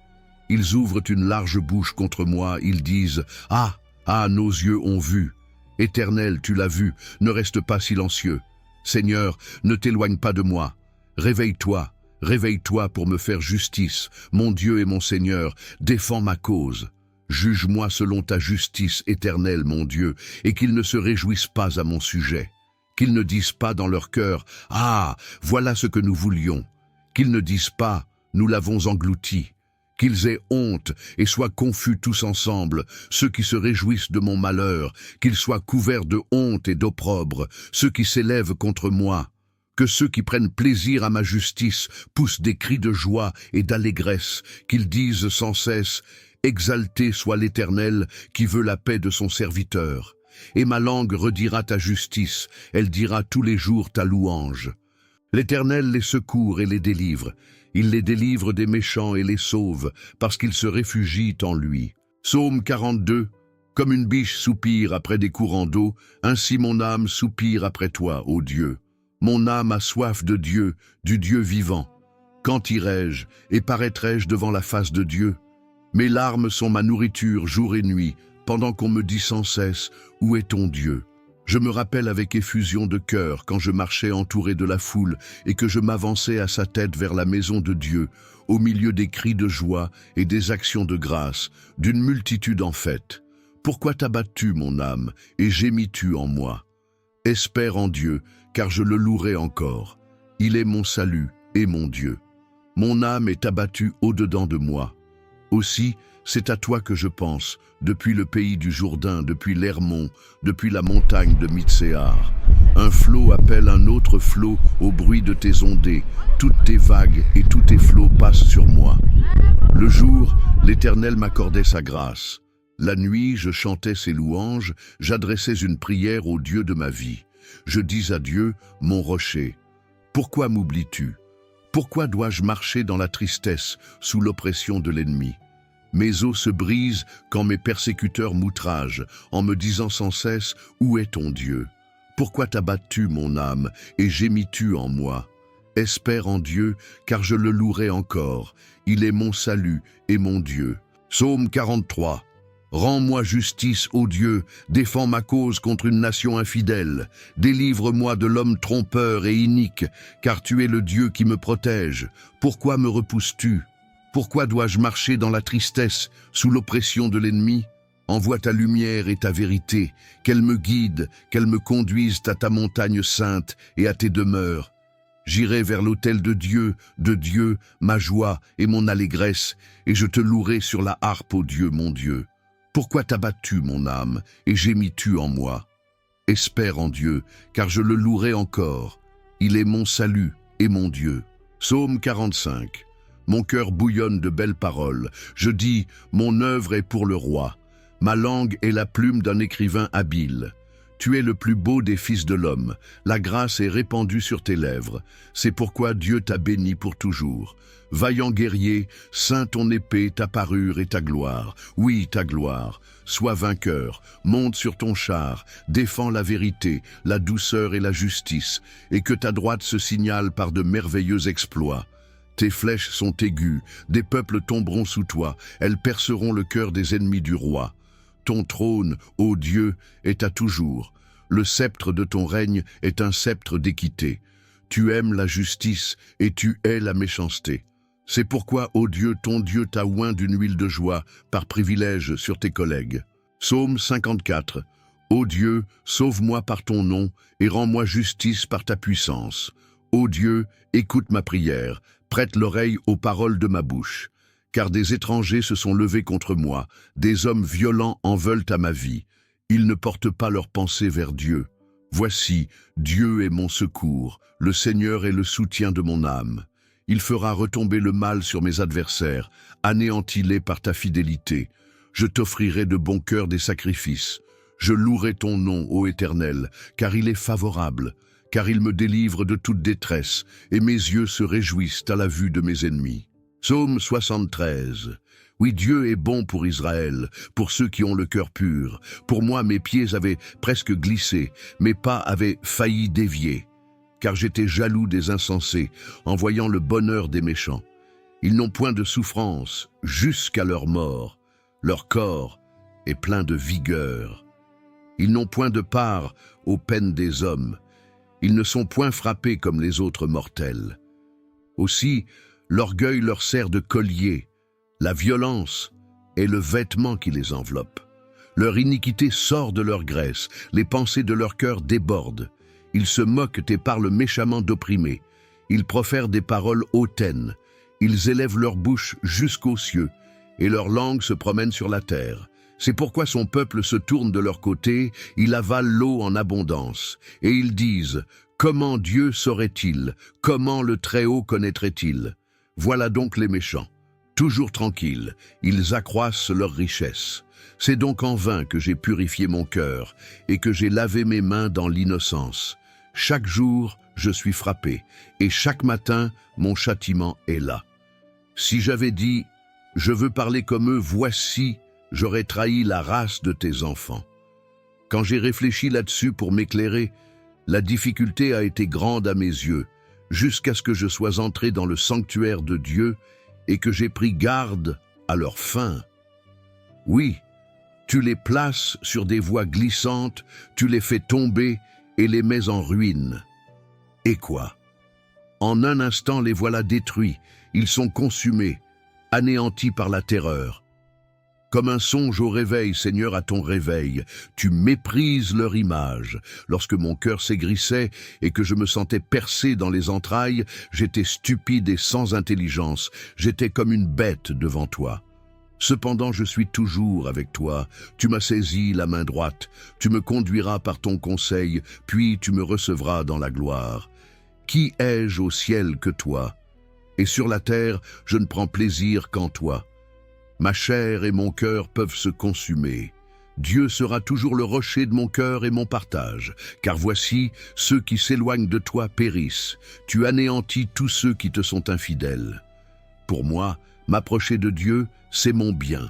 Ils ouvrent une large bouche contre moi, ils disent « Ah, ah, nos yeux ont vu ! Éternel, tu l'as vu, ne reste pas silencieux. Seigneur, ne t'éloigne pas de moi. Réveille-toi, réveille-toi pour me faire justice. Mon Dieu et mon Seigneur, défends ma cause. Juge-moi selon ta justice éternelle, mon Dieu, et qu'ils ne se réjouissent pas à mon sujet. Qu'ils ne disent pas dans leur cœur, « Ah, voilà ce que nous voulions !» Qu'ils ne disent pas, « Nous l'avons englouti !» Qu'ils aient honte et soient confus tous ensemble, ceux qui se réjouissent de mon malheur, qu'ils soient couverts de honte et d'opprobre, ceux qui s'élèvent contre moi. Que ceux qui prennent plaisir à ma justice poussent des cris de joie et d'allégresse, qu'ils disent sans cesse, « Exalté soit l'Éternel qui veut la paix de son serviteur. » Et ma langue redira ta justice, elle dira tous les jours ta louange. L'Éternel les secourt et les délivre. Il les délivre des méchants et les sauve, parce qu'ils se réfugient en lui. Psaume 42. Comme une biche soupire après des courants d'eau, ainsi mon âme soupire après toi, ô Dieu. Mon âme a soif de Dieu, du Dieu vivant. Quand irai-je et paraîtrai-je devant la face de Dieu? Mes larmes sont ma nourriture jour et nuit, pendant qu'on me dit sans cesse, « Où est ton Dieu ?» Je me rappelle avec effusion de cœur quand je marchais entouré de la foule et que je m'avançais à sa tête vers la maison de Dieu, au milieu des cris de joie et des actions de grâce, d'une multitude en fête. Pourquoi t'abattu, mon âme, et gémis-tu en moi? Espère en Dieu, car je le louerai encore. Il est mon salut et mon Dieu. Mon âme est abattue au-dedans de moi. Aussi, c'est à toi que je pense, depuis le pays du Jourdain, depuis l'Hermon, depuis la montagne de Mitsehar. Un flot appelle un autre flot au bruit de tes ondées. Toutes tes vagues et tous tes flots passent sur moi. Le jour, l'Éternel m'accordait sa grâce. La nuit, je chantais ses louanges, j'adressais une prière au Dieu de ma vie. Je dis à Dieu, mon rocher, « Pourquoi m'oublies-tu? Pourquoi dois-je marcher dans la tristesse, sous l'oppression de l'ennemi? Mes os se brisent quand mes persécuteurs m'outragent, en me disant sans cesse, « Où est ton Dieu? Pourquoi t'abattu, mon âme, et gémis-tu en moi? Espère en Dieu, car je le louerai encore. Il est mon salut et mon Dieu. » Psaume 43. Rends-moi justice, ô Dieu, défends ma cause contre une nation infidèle. Délivre-moi de l'homme trompeur et inique, car tu es le Dieu qui me protège. Pourquoi me repousses-tu? Pourquoi dois-je marcher dans la tristesse, sous l'oppression de l'ennemi? Envoie ta lumière et ta vérité, qu'elle me guide, qu'elle me conduise à ta montagne sainte et à tes demeures. J'irai vers l'autel de Dieu, ma joie et mon allégresse, et je te louerai sur la harpe, ô Dieu, mon Dieu. Pourquoi t'abattu, mon âme, et gémis-tu en moi? Espère en Dieu, car je le louerai encore. Il est mon salut et mon Dieu. Psaume 45. Mon cœur bouillonne de belles paroles. Je dis, mon œuvre est pour le roi. Ma langue est la plume d'un écrivain habile. Tu es le plus beau des fils de l'homme. La grâce est répandue sur tes lèvres. C'est pourquoi Dieu t'a béni pour toujours. Vaillant guerrier, ceins ton épée, ta parure et ta gloire. Oui, ta gloire. Sois vainqueur, monte sur ton char, défends la vérité, la douceur et la justice, et que ta droite se signale par de merveilleux exploits. Tes flèches sont aiguës, des peuples tomberont sous toi, elles perceront le cœur des ennemis du roi. Ton trône, ô Dieu, est à toujours. Le sceptre de ton règne est un sceptre d'équité. Tu aimes la justice et tu hais la méchanceté. C'est pourquoi, ô Dieu, ton Dieu t'a oint d'une huile de joie, par privilège sur tes collègues. Psaume 54. Ô Dieu, sauve-moi par ton nom et rends-moi justice par ta puissance. Ô Dieu, écoute ma prière, prête l'oreille aux paroles de ma bouche. Car des étrangers se sont levés contre moi, des hommes violents en veulent à ma vie. Ils ne portent pas leurs pensées vers Dieu. Voici, Dieu est mon secours, le Seigneur est le soutien de mon âme. Il fera retomber le mal sur mes adversaires, anéantis-les par ta fidélité. Je t'offrirai de bon cœur des sacrifices. Je louerai ton nom, ô Éternel, car il est favorable, car il me délivre de toute détresse, et mes yeux se réjouissent à la vue de mes ennemis. Psaume 73. Oui, Dieu est bon pour Israël, pour ceux qui ont le cœur pur. Pour moi, mes pieds avaient presque glissé, mes pas avaient failli dévier. Car j'étais jaloux des insensés, en voyant le bonheur des méchants. Ils n'ont point de souffrance jusqu'à leur mort. Leur corps est plein de vigueur. Ils n'ont point de part aux peines des hommes. Ils ne sont point frappés comme les autres mortels. Aussi, l'orgueil leur sert de collier, la violence est le vêtement qui les enveloppe. Leur iniquité sort de leur graisse, les pensées de leur cœur débordent. Ils se moquent et parlent méchamment d'opprimés. Ils profèrent des paroles hautaines. Ils élèvent leur bouche jusqu'aux cieux, et leur langue se promène sur la terre. C'est pourquoi son peuple se tourne de leur côté, il avale l'eau en abondance. Et ils disent, « Comment Dieu saurait-il? Comment le Très-Haut connaîtrait-il » Voilà donc les méchants. Toujours tranquilles, ils accroissent leur richesse. C'est donc en vain que j'ai purifié mon cœur et que j'ai lavé mes mains dans l'innocence. Chaque jour, je suis frappé, et chaque matin, mon châtiment est là. Si j'avais dit « Je veux parler comme eux, voici », j'aurais trahi la race de tes enfants. Quand j'ai réfléchi là-dessus pour m'éclairer, la difficulté a été grande à mes yeux, jusqu'à ce que je sois entré dans le sanctuaire de Dieu et que j'ai pris garde à leur fin. Oui, tu les places sur des voies glissantes, tu les fais tomber et les mets en ruine. Et quoi? En un instant, les voilà détruits, ils sont consumés, anéantis par la terreur. Comme un songe au réveil, Seigneur, à ton réveil, tu méprises leur image. Lorsque mon cœur s'aigrissait et que je me sentais percé dans les entrailles, j'étais stupide et sans intelligence, j'étais comme une bête devant toi. Cependant, je suis toujours avec toi. Tu m'as saisi la main droite. Tu me conduiras par ton conseil, puis tu me recevras dans la gloire. Qui ai-je au ciel que toi? Et sur la terre, je ne prends plaisir qu'en toi. Ma chair et mon cœur peuvent se consumer. Dieu sera toujours le rocher de mon cœur et mon partage. Car voici, ceux qui s'éloignent de toi périssent. Tu anéantis tous ceux qui te sont infidèles. Pour moi, m'approcher de Dieu, c'est mon bien.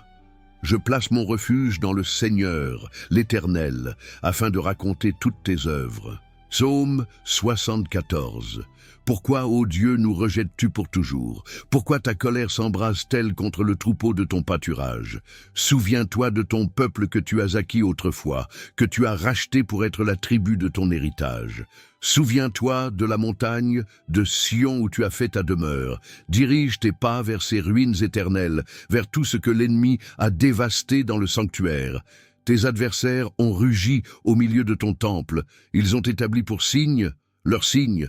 Je place mon refuge dans le Seigneur, l'Éternel, afin de raconter toutes tes œuvres. Psaume 74. Pourquoi, ô Dieu, nous rejettes-tu pour toujours? Pourquoi ta colère s'embrase-t-elle contre le troupeau de ton pâturage? Souviens-toi de ton peuple que tu as acquis autrefois, que tu as racheté pour être la tribu de ton héritage. Souviens-toi de la montagne, de Sion où tu as fait ta demeure. Dirige tes pas vers ces ruines éternelles, vers tout ce que l'ennemi a dévasté dans le sanctuaire. Tes adversaires ont rugi au milieu de ton temple. Ils ont établi pour signe leur signe.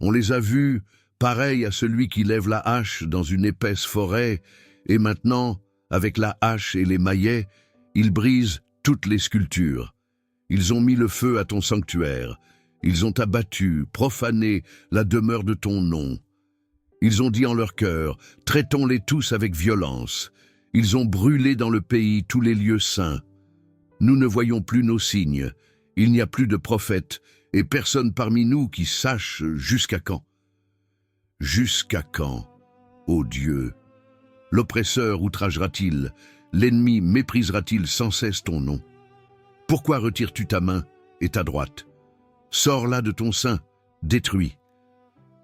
On les a vus pareils à celui qui lève la hache dans une épaisse forêt, et maintenant, avec la hache et les maillets, ils brisent toutes les sculptures. Ils ont mis le feu à ton sanctuaire. Ils ont abattu, profané la demeure de ton nom. Ils ont dit en leur cœur, traitons-les tous avec violence. Ils ont brûlé dans le pays tous les lieux saints. Nous ne voyons plus nos signes. Il n'y a plus de prophètes, et personne parmi nous qui sache jusqu'à quand. Jusqu'à quand, ô Dieu? L'oppresseur outragera-t-il? L'ennemi méprisera-t-il sans cesse ton nom? Pourquoi retires-tu ta main et ta droite? Sors là de ton sein, détruis.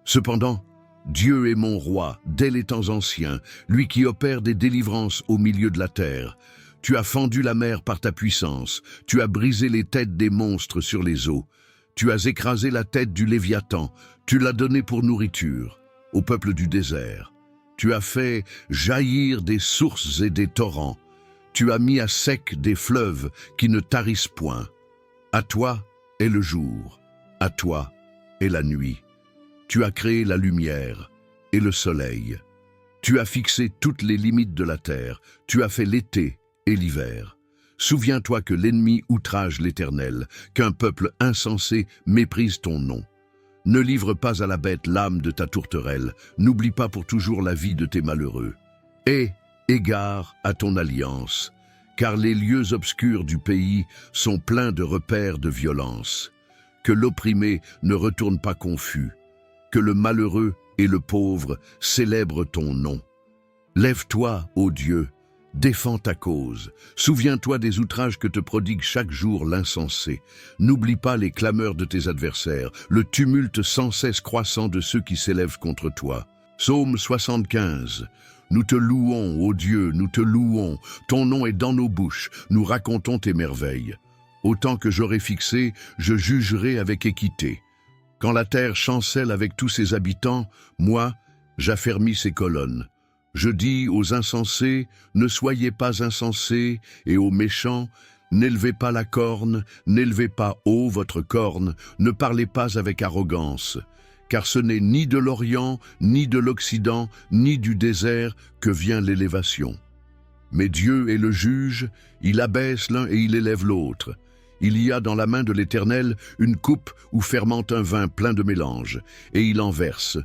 Cependant, Dieu est mon roi, dès les temps anciens, lui qui opère des délivrances au milieu de la terre. Tu as fendu la mer par ta puissance, tu as brisé les têtes des monstres sur les eaux. Tu as écrasé la tête du Léviathan, tu l'as donné pour nourriture au peuple du désert. Tu as fait jaillir des sources et des torrents. Tu as mis à sec des fleuves qui ne tarissent point. À toi est le jour, à toi est la nuit. Tu as créé la lumière et le soleil. Tu as fixé toutes les limites de la terre. Tu as fait l'été et l'hiver. Souviens-toi que l'ennemi outrage l'Éternel, qu'un peuple insensé méprise ton nom. Ne livre pas à la bête l'âme de ta tourterelle, n'oublie pas pour toujours la vie de tes malheureux. Aie égard à ton alliance, car les lieux obscurs du pays sont pleins de repères de violence. Que l'opprimé ne retourne pas confus, que le malheureux et le pauvre célèbrent ton nom. Lève-toi, ô Dieu, défends ta cause. Souviens-toi des outrages que te prodigue chaque jour l'insensé. N'oublie pas les clameurs de tes adversaires, le tumulte sans cesse croissant de ceux qui s'élèvent contre toi. Psaume 75. Nous te louons, ô Dieu, nous te louons. Ton nom est dans nos bouches, nous racontons tes merveilles. Autant que j'aurai fixé, je jugerai avec équité. Quand la terre chancelle avec tous ses habitants, moi, j'affermis ses colonnes. Je dis aux insensés, ne soyez pas insensés, et aux méchants, n'élevez pas la corne, n'élevez pas haut votre corne, ne parlez pas avec arrogance, car ce n'est ni de l'Orient, ni de l'Occident, ni du désert que vient l'élévation. Mais Dieu est le juge, il abaisse l'un et il élève l'autre. Il y a dans la main de l'Éternel une coupe où fermente un vin plein de mélange, et il en verse.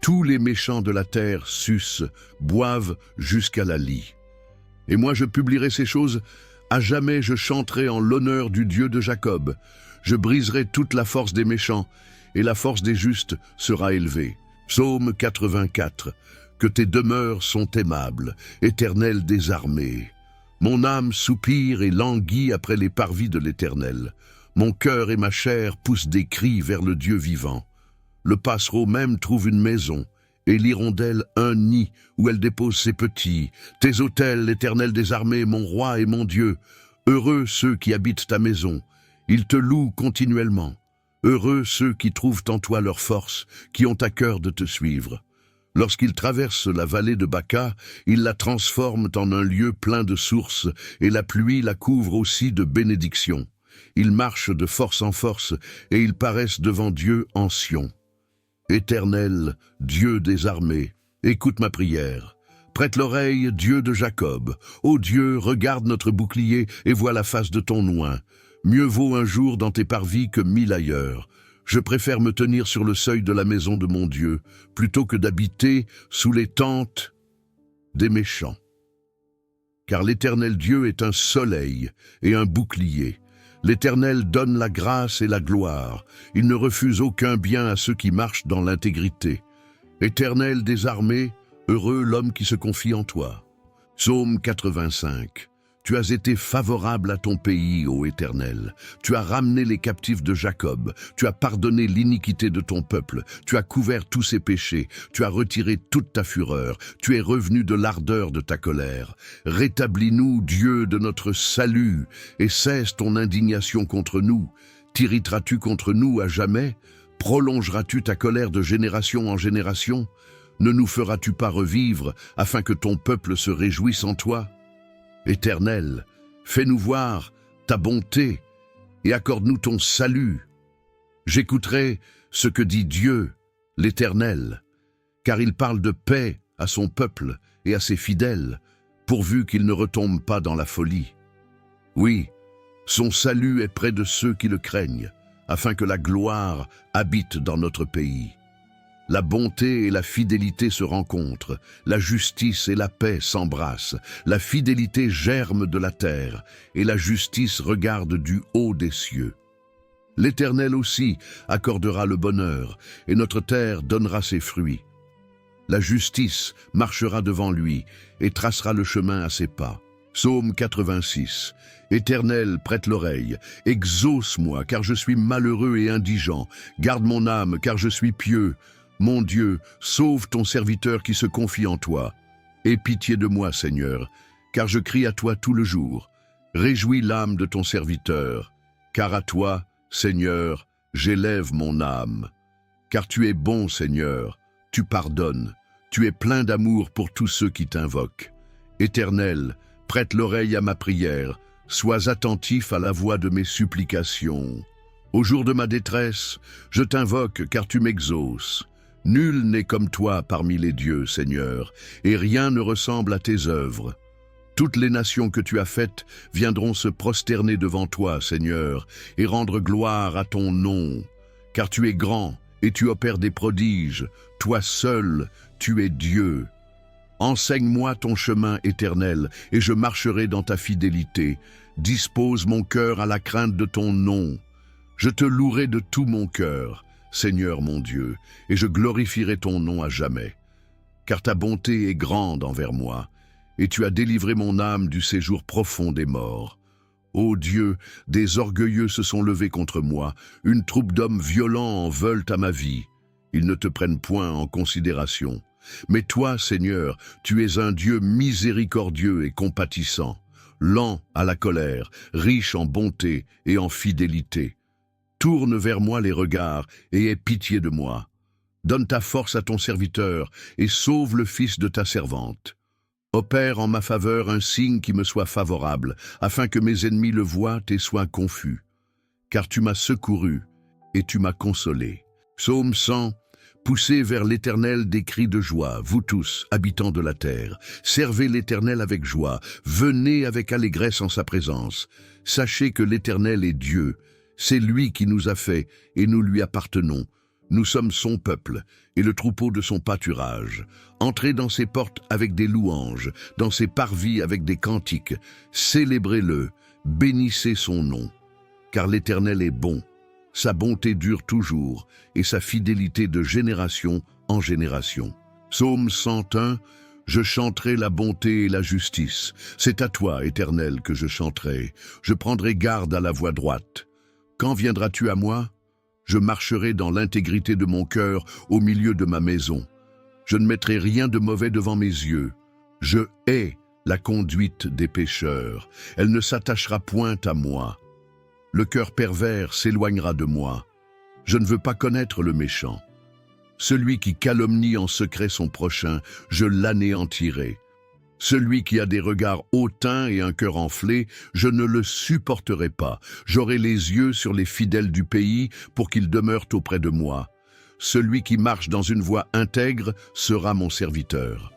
Tous les méchants de la terre sucent, boivent jusqu'à la lie. Et moi je publierai ces choses, à jamais je chanterai en l'honneur du Dieu de Jacob. Je briserai toute la force des méchants, et la force des justes sera élevée. Psaume 84. Que tes demeures sont aimables, Éternel des armées. Mon âme soupire et languit après les parvis de l'Éternel. Mon cœur et ma chair poussent des cris vers le Dieu vivant. Le passereau même trouve une maison, et l'hirondelle un nid où elle dépose ses petits. Tes autels, l'Éternel des armées, mon roi et mon Dieu. Heureux ceux qui habitent ta maison. Ils te louent continuellement. Heureux ceux qui trouvent en toi leur force, qui ont à cœur de te suivre. Lorsqu'ils traversent la vallée de Baca, ils la transforment en un lieu plein de sources, et la pluie la couvre aussi de bénédictions. Ils marchent de force en force, et ils paraissent devant Dieu en Sion. Éternel, Dieu des armées, écoute ma prière. Prête l'oreille, Dieu de Jacob. Ô Dieu, regarde notre bouclier et vois la face de ton oint. Mieux vaut un jour dans tes parvis que 1000 ailleurs. Je préfère me tenir sur le seuil de la maison de mon Dieu, plutôt que d'habiter sous les tentes des méchants. Car l'Éternel Dieu est un soleil et un bouclier. L'Éternel donne la grâce et la gloire. Il ne refuse aucun bien à ceux qui marchent dans l'intégrité. Éternel des armées, heureux l'homme qui se confie en toi. Psaume 85. Tu as été favorable à ton pays, ô Éternel. Tu as ramené les captifs de Jacob. Tu as pardonné l'iniquité de ton peuple. Tu as couvert tous ses péchés. Tu as retiré toute ta fureur. Tu es revenu de l'ardeur de ta colère. Rétablis-nous, Dieu de notre salut, et cesse ton indignation contre nous. T'irriteras-tu contre nous à jamais? Prolongeras-tu ta colère de génération en génération? Ne nous feras-tu pas revivre, afin que ton peuple se réjouisse en toi? Éternel, fais-nous voir ta bonté et accorde-nous ton salut. J'écouterai ce que dit Dieu, l'Éternel, car il parle de paix à son peuple et à ses fidèles, pourvu qu'ils ne retombent pas dans la folie. Oui, son salut est près de ceux qui le craignent, afin que la gloire habite dans notre pays. La bonté et la fidélité se rencontrent, la justice et la paix s'embrassent, la fidélité germe de la terre, et la justice regarde du haut des cieux. L'Éternel aussi accordera le bonheur, et notre terre donnera ses fruits. La justice marchera devant lui, et tracera le chemin à ses pas. Psaume 86. Éternel, prête l'oreille, exauce-moi, car je suis malheureux et indigent, garde mon âme, car je suis pieux. Mon Dieu, sauve ton serviteur qui se confie en toi. Aie pitié de moi, Seigneur, car je crie à toi tout le jour. Réjouis l'âme de ton serviteur, car à toi, Seigneur, j'élève mon âme. Car tu es bon, Seigneur, tu pardonnes, tu es plein d'amour pour tous ceux qui t'invoquent. Éternel, prête l'oreille à ma prière, sois attentif à la voix de mes supplications. Au jour de ma détresse, je t'invoque car tu m'exauces. Nul n'est comme toi parmi les dieux, Seigneur, et rien ne ressemble à tes œuvres. Toutes les nations que tu as faites viendront se prosterner devant toi, Seigneur, et rendre gloire à ton nom. Car tu es grand, et tu opères des prodiges. Toi seul, tu es Dieu. Enseigne-moi ton chemin éternel, et je marcherai dans ta fidélité. Dispose mon cœur à la crainte de ton nom. Je te louerai de tout mon cœur, Seigneur mon Dieu, et je glorifierai ton nom à jamais. Car ta bonté est grande envers moi, et tu as délivré mon âme du séjour profond des morts. Ô Dieu, des orgueilleux se sont levés contre moi, une troupe d'hommes violents en veulent à ma vie. Ils ne te prennent point en considération. Mais toi, Seigneur, tu es un Dieu miséricordieux et compatissant, lent à la colère, riche en bonté et en fidélité. Tourne vers moi les regards et aie pitié de moi. Donne ta force à ton serviteur et sauve le fils de ta servante. Opère en ma faveur un signe qui me soit favorable, afin que mes ennemis le voient et soient confus. Car tu m'as secouru et tu m'as consolé. Psaume 100. Poussez vers l'Éternel des cris de joie, vous tous, habitants de la terre. Servez l'Éternel avec joie, venez avec allégresse en sa présence. Sachez que l'Éternel est Dieu, c'est lui qui nous a fait et nous lui appartenons. Nous sommes son peuple et le troupeau de son pâturage. Entrez dans ses portes avec des louanges, dans ses parvis avec des cantiques. Célébrez-le, bénissez son nom. Car l'Éternel est bon, sa bonté dure toujours et sa fidélité de génération en génération. Psaume 101. Je chanterai la bonté et la justice. C'est à toi, Éternel, que je chanterai. Je prendrai garde à la voie droite. Quand viendras-tu à moi ? Je marcherai dans l'intégrité de mon cœur au milieu de ma maison. Je ne mettrai rien de mauvais devant mes yeux. Je hais la conduite des pécheurs. Elle ne s'attachera point à moi. Le cœur pervers s'éloignera de moi. Je ne veux pas connaître le méchant. Celui qui calomnie en secret son prochain, je l'anéantirai. Celui qui a des regards hautains et un cœur enflé, je ne le supporterai pas. J'aurai les yeux sur les fidèles du pays pour qu'ils demeurent auprès de moi. Celui qui marche dans une voie intègre sera mon serviteur.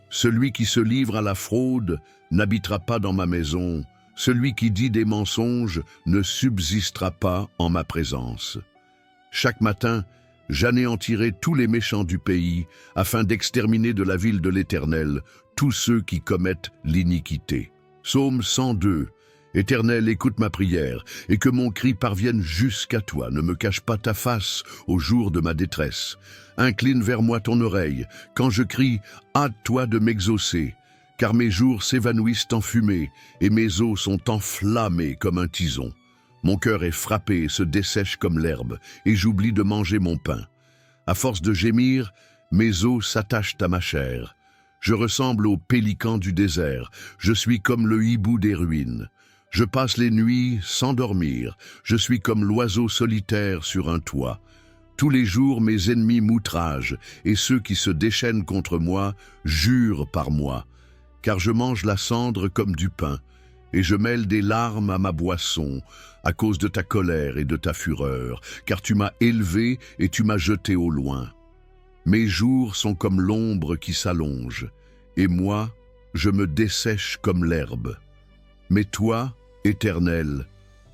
Celui qui se livre à la fraude n'habitera pas dans ma maison. Celui qui dit des mensonges ne subsistera pas en ma présence. Chaque matin, j'anéantirai tous les méchants du pays, afin d'exterminer de la ville de l'Éternel tous ceux qui commettent l'iniquité. Psaume 102. Éternel, écoute ma prière, et que mon cri parvienne jusqu'à toi. Ne me cache pas ta face au jour de ma détresse. Incline vers moi ton oreille. Quand je crie, hâte-toi de m'exaucer. Car mes jours s'évanouissent en fumée, et mes os sont enflammés comme un tison. Mon cœur est frappé et se dessèche comme l'herbe, et j'oublie de manger mon pain. À force de gémir, mes os s'attachent à ma chair. Je ressemble au pélican du désert, je suis comme le hibou des ruines. Je passe les nuits sans dormir, je suis comme l'oiseau solitaire sur un toit. Tous les jours mes ennemis m'outragent, et ceux qui se déchaînent contre moi jurent par moi. Car je mange la cendre comme du pain, et je mêle des larmes à ma boisson, à cause de ta colère et de ta fureur, car tu m'as élevé et tu m'as jeté au loin. Mes jours sont comme l'ombre qui s'allonge, et moi, je me dessèche comme l'herbe. Mais toi, Éternel,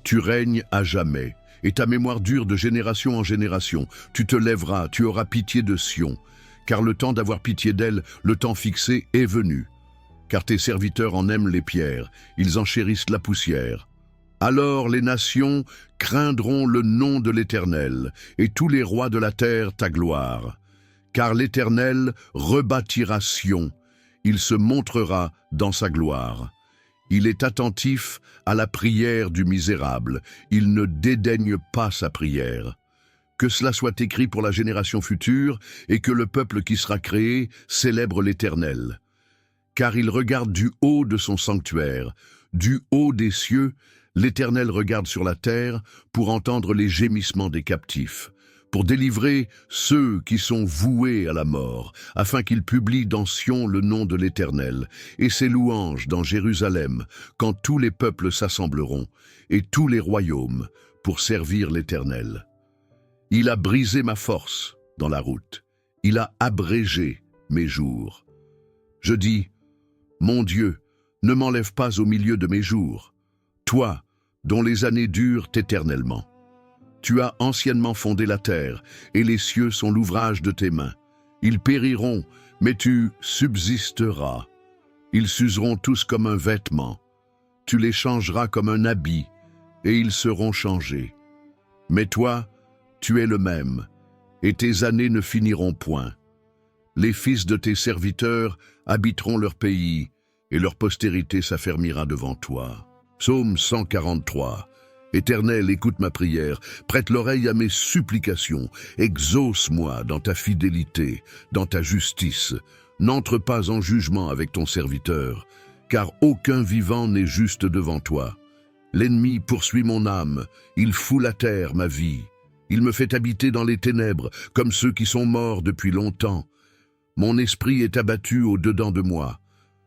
tu règnes à jamais, et ta mémoire dure de génération en génération. Tu te lèveras, tu auras pitié de Sion, car le temps d'avoir pitié d'elle, le temps fixé est venu. Car tes serviteurs en aiment les pierres, ils en chérissent la poussière. Alors les nations craindront le nom de l'Éternel, et tous les rois de la terre ta gloire. Car l'Éternel rebâtira Sion, il se montrera dans sa gloire. Il est attentif à la prière du misérable, il ne dédaigne pas sa prière. Que cela soit écrit pour la génération future, et que le peuple qui sera créé célèbre l'Éternel. Car il regarde du haut de son sanctuaire, du haut des cieux, l'Éternel regarde sur la terre pour entendre les gémissements des captifs, pour délivrer ceux qui sont voués à la mort, afin qu'il publie dans Sion le nom de l'Éternel, et ses louanges dans Jérusalem, quand tous les peuples s'assembleront, et tous les royaumes, pour servir l'Éternel. Il a brisé ma force dans la route, il a abrégé mes jours. Je dis, mon Dieu, ne m'enlève pas au milieu de mes jours, toi, dont les années durent éternellement. Tu as anciennement fondé la terre, et les cieux sont l'ouvrage de tes mains. Ils périront, mais tu subsisteras. Ils s'useront tous comme un vêtement. Tu les changeras comme un habit, et ils seront changés. Mais toi, tu es le même, et tes années ne finiront point. Les fils de tes serviteurs habiteront leur pays, et leur postérité s'affermira devant toi. Psaume 143. Éternel, écoute ma prière, prête l'oreille à mes supplications, exauce-moi dans ta fidélité, dans ta justice. N'entre pas en jugement avec ton serviteur, car aucun vivant n'est juste devant toi. L'ennemi poursuit mon âme, il fout à terre ma vie. Il me fait habiter dans les ténèbres, comme ceux qui sont morts depuis longtemps. Mon esprit est abattu au-dedans de moi.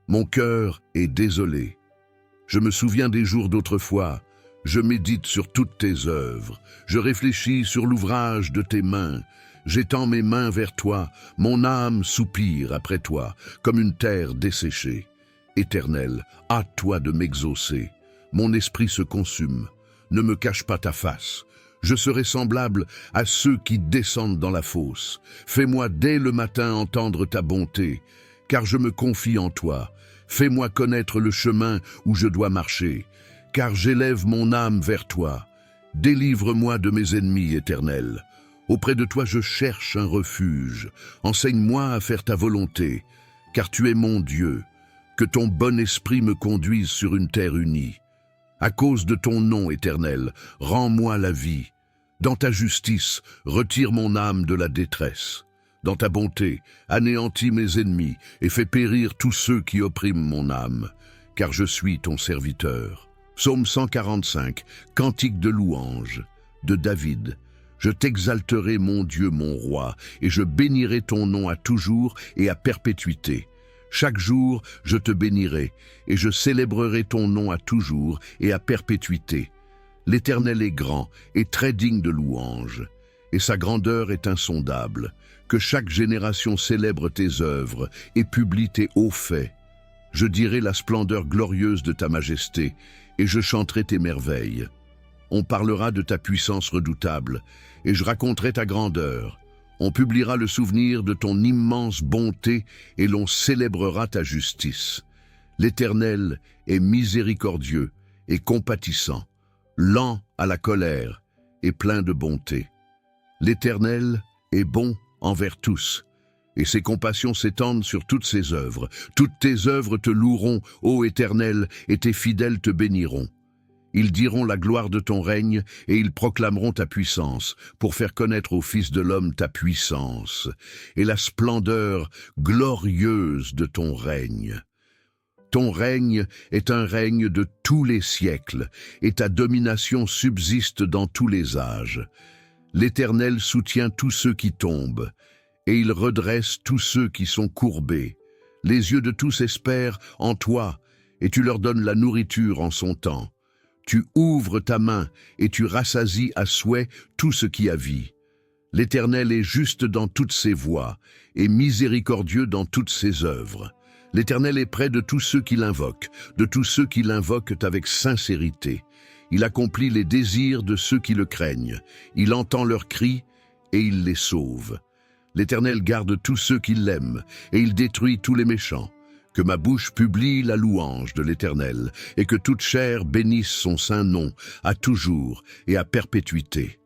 Mon cœur est désolé. Je me souviens des jours d'autrefois. Je médite sur toutes tes œuvres. Je réfléchis sur l'ouvrage de tes mains. J'étends mes mains vers toi. Mon âme soupire après toi, comme une terre desséchée. Éternel, hâte-toi de m'exaucer. Mon esprit se consume. Ne me cache pas ta face. Je serai semblable à ceux qui descendent dans la fosse. Fais-moi dès le matin entendre ta bonté, car je me confie en toi. Fais-moi connaître le chemin où je dois marcher, car j'élève mon âme vers toi. Délivre-moi de mes ennemis, Éternel. Auprès de toi je cherche un refuge. Enseigne-moi à faire ta volonté, car tu es mon Dieu. Que ton bon esprit me conduise sur une terre unie. À cause de ton nom, Éternel, rends-moi la vie. Dans ta justice, retire mon âme de la détresse. Dans ta bonté, anéantis mes ennemis et fais périr tous ceux qui oppriment mon âme, car je suis ton serviteur. Psaume 145, cantique de louange, de David. Je t'exalterai, mon Dieu, mon roi, et je bénirai ton nom à toujours et à perpétuité. Chaque jour, je te bénirai, et je célébrerai ton nom à toujours et à perpétuité. L'Éternel est grand et très digne de louange, et sa grandeur est insondable. Que chaque génération célèbre tes œuvres et publie tes hauts faits. Je dirai la splendeur glorieuse de ta majesté, et je chanterai tes merveilles. On parlera de ta puissance redoutable, et je raconterai ta grandeur. On publiera le souvenir de ton immense bonté et l'on célébrera ta justice. L'Éternel est miséricordieux et compatissant, lent à la colère et plein de bonté. L'Éternel est bon envers tous, et ses compassions s'étendent sur toutes ses œuvres. Toutes tes œuvres te loueront, ô Éternel, et tes fidèles te béniront. Ils diront la gloire de ton règne, et ils proclameront ta puissance, pour faire connaître aux fils de l'homme ta puissance, et la splendeur glorieuse de ton règne. Ton règne est un règne de tous les siècles, et ta domination subsiste dans tous les âges. L'Éternel soutient tous ceux qui tombent, et il redresse tous ceux qui sont courbés. Les yeux de tous espèrent en toi, et tu leur donnes la nourriture en son temps. Tu ouvres ta main et tu rassasies à souhait tout ce qui a vie. L'Éternel est juste dans toutes ses voies et miséricordieux dans toutes ses œuvres. L'Éternel est près de tous ceux qui l'invoquent, de tous ceux qui l'invoquent avec sincérité. Il accomplit les désirs de ceux qui le craignent. Il entend leurs cris et il les sauve. L'Éternel garde tous ceux qui l'aiment et il détruit tous les méchants. Que ma bouche publie la louange de l'Éternel, et que toute chair bénisse son saint nom, à toujours et à perpétuité.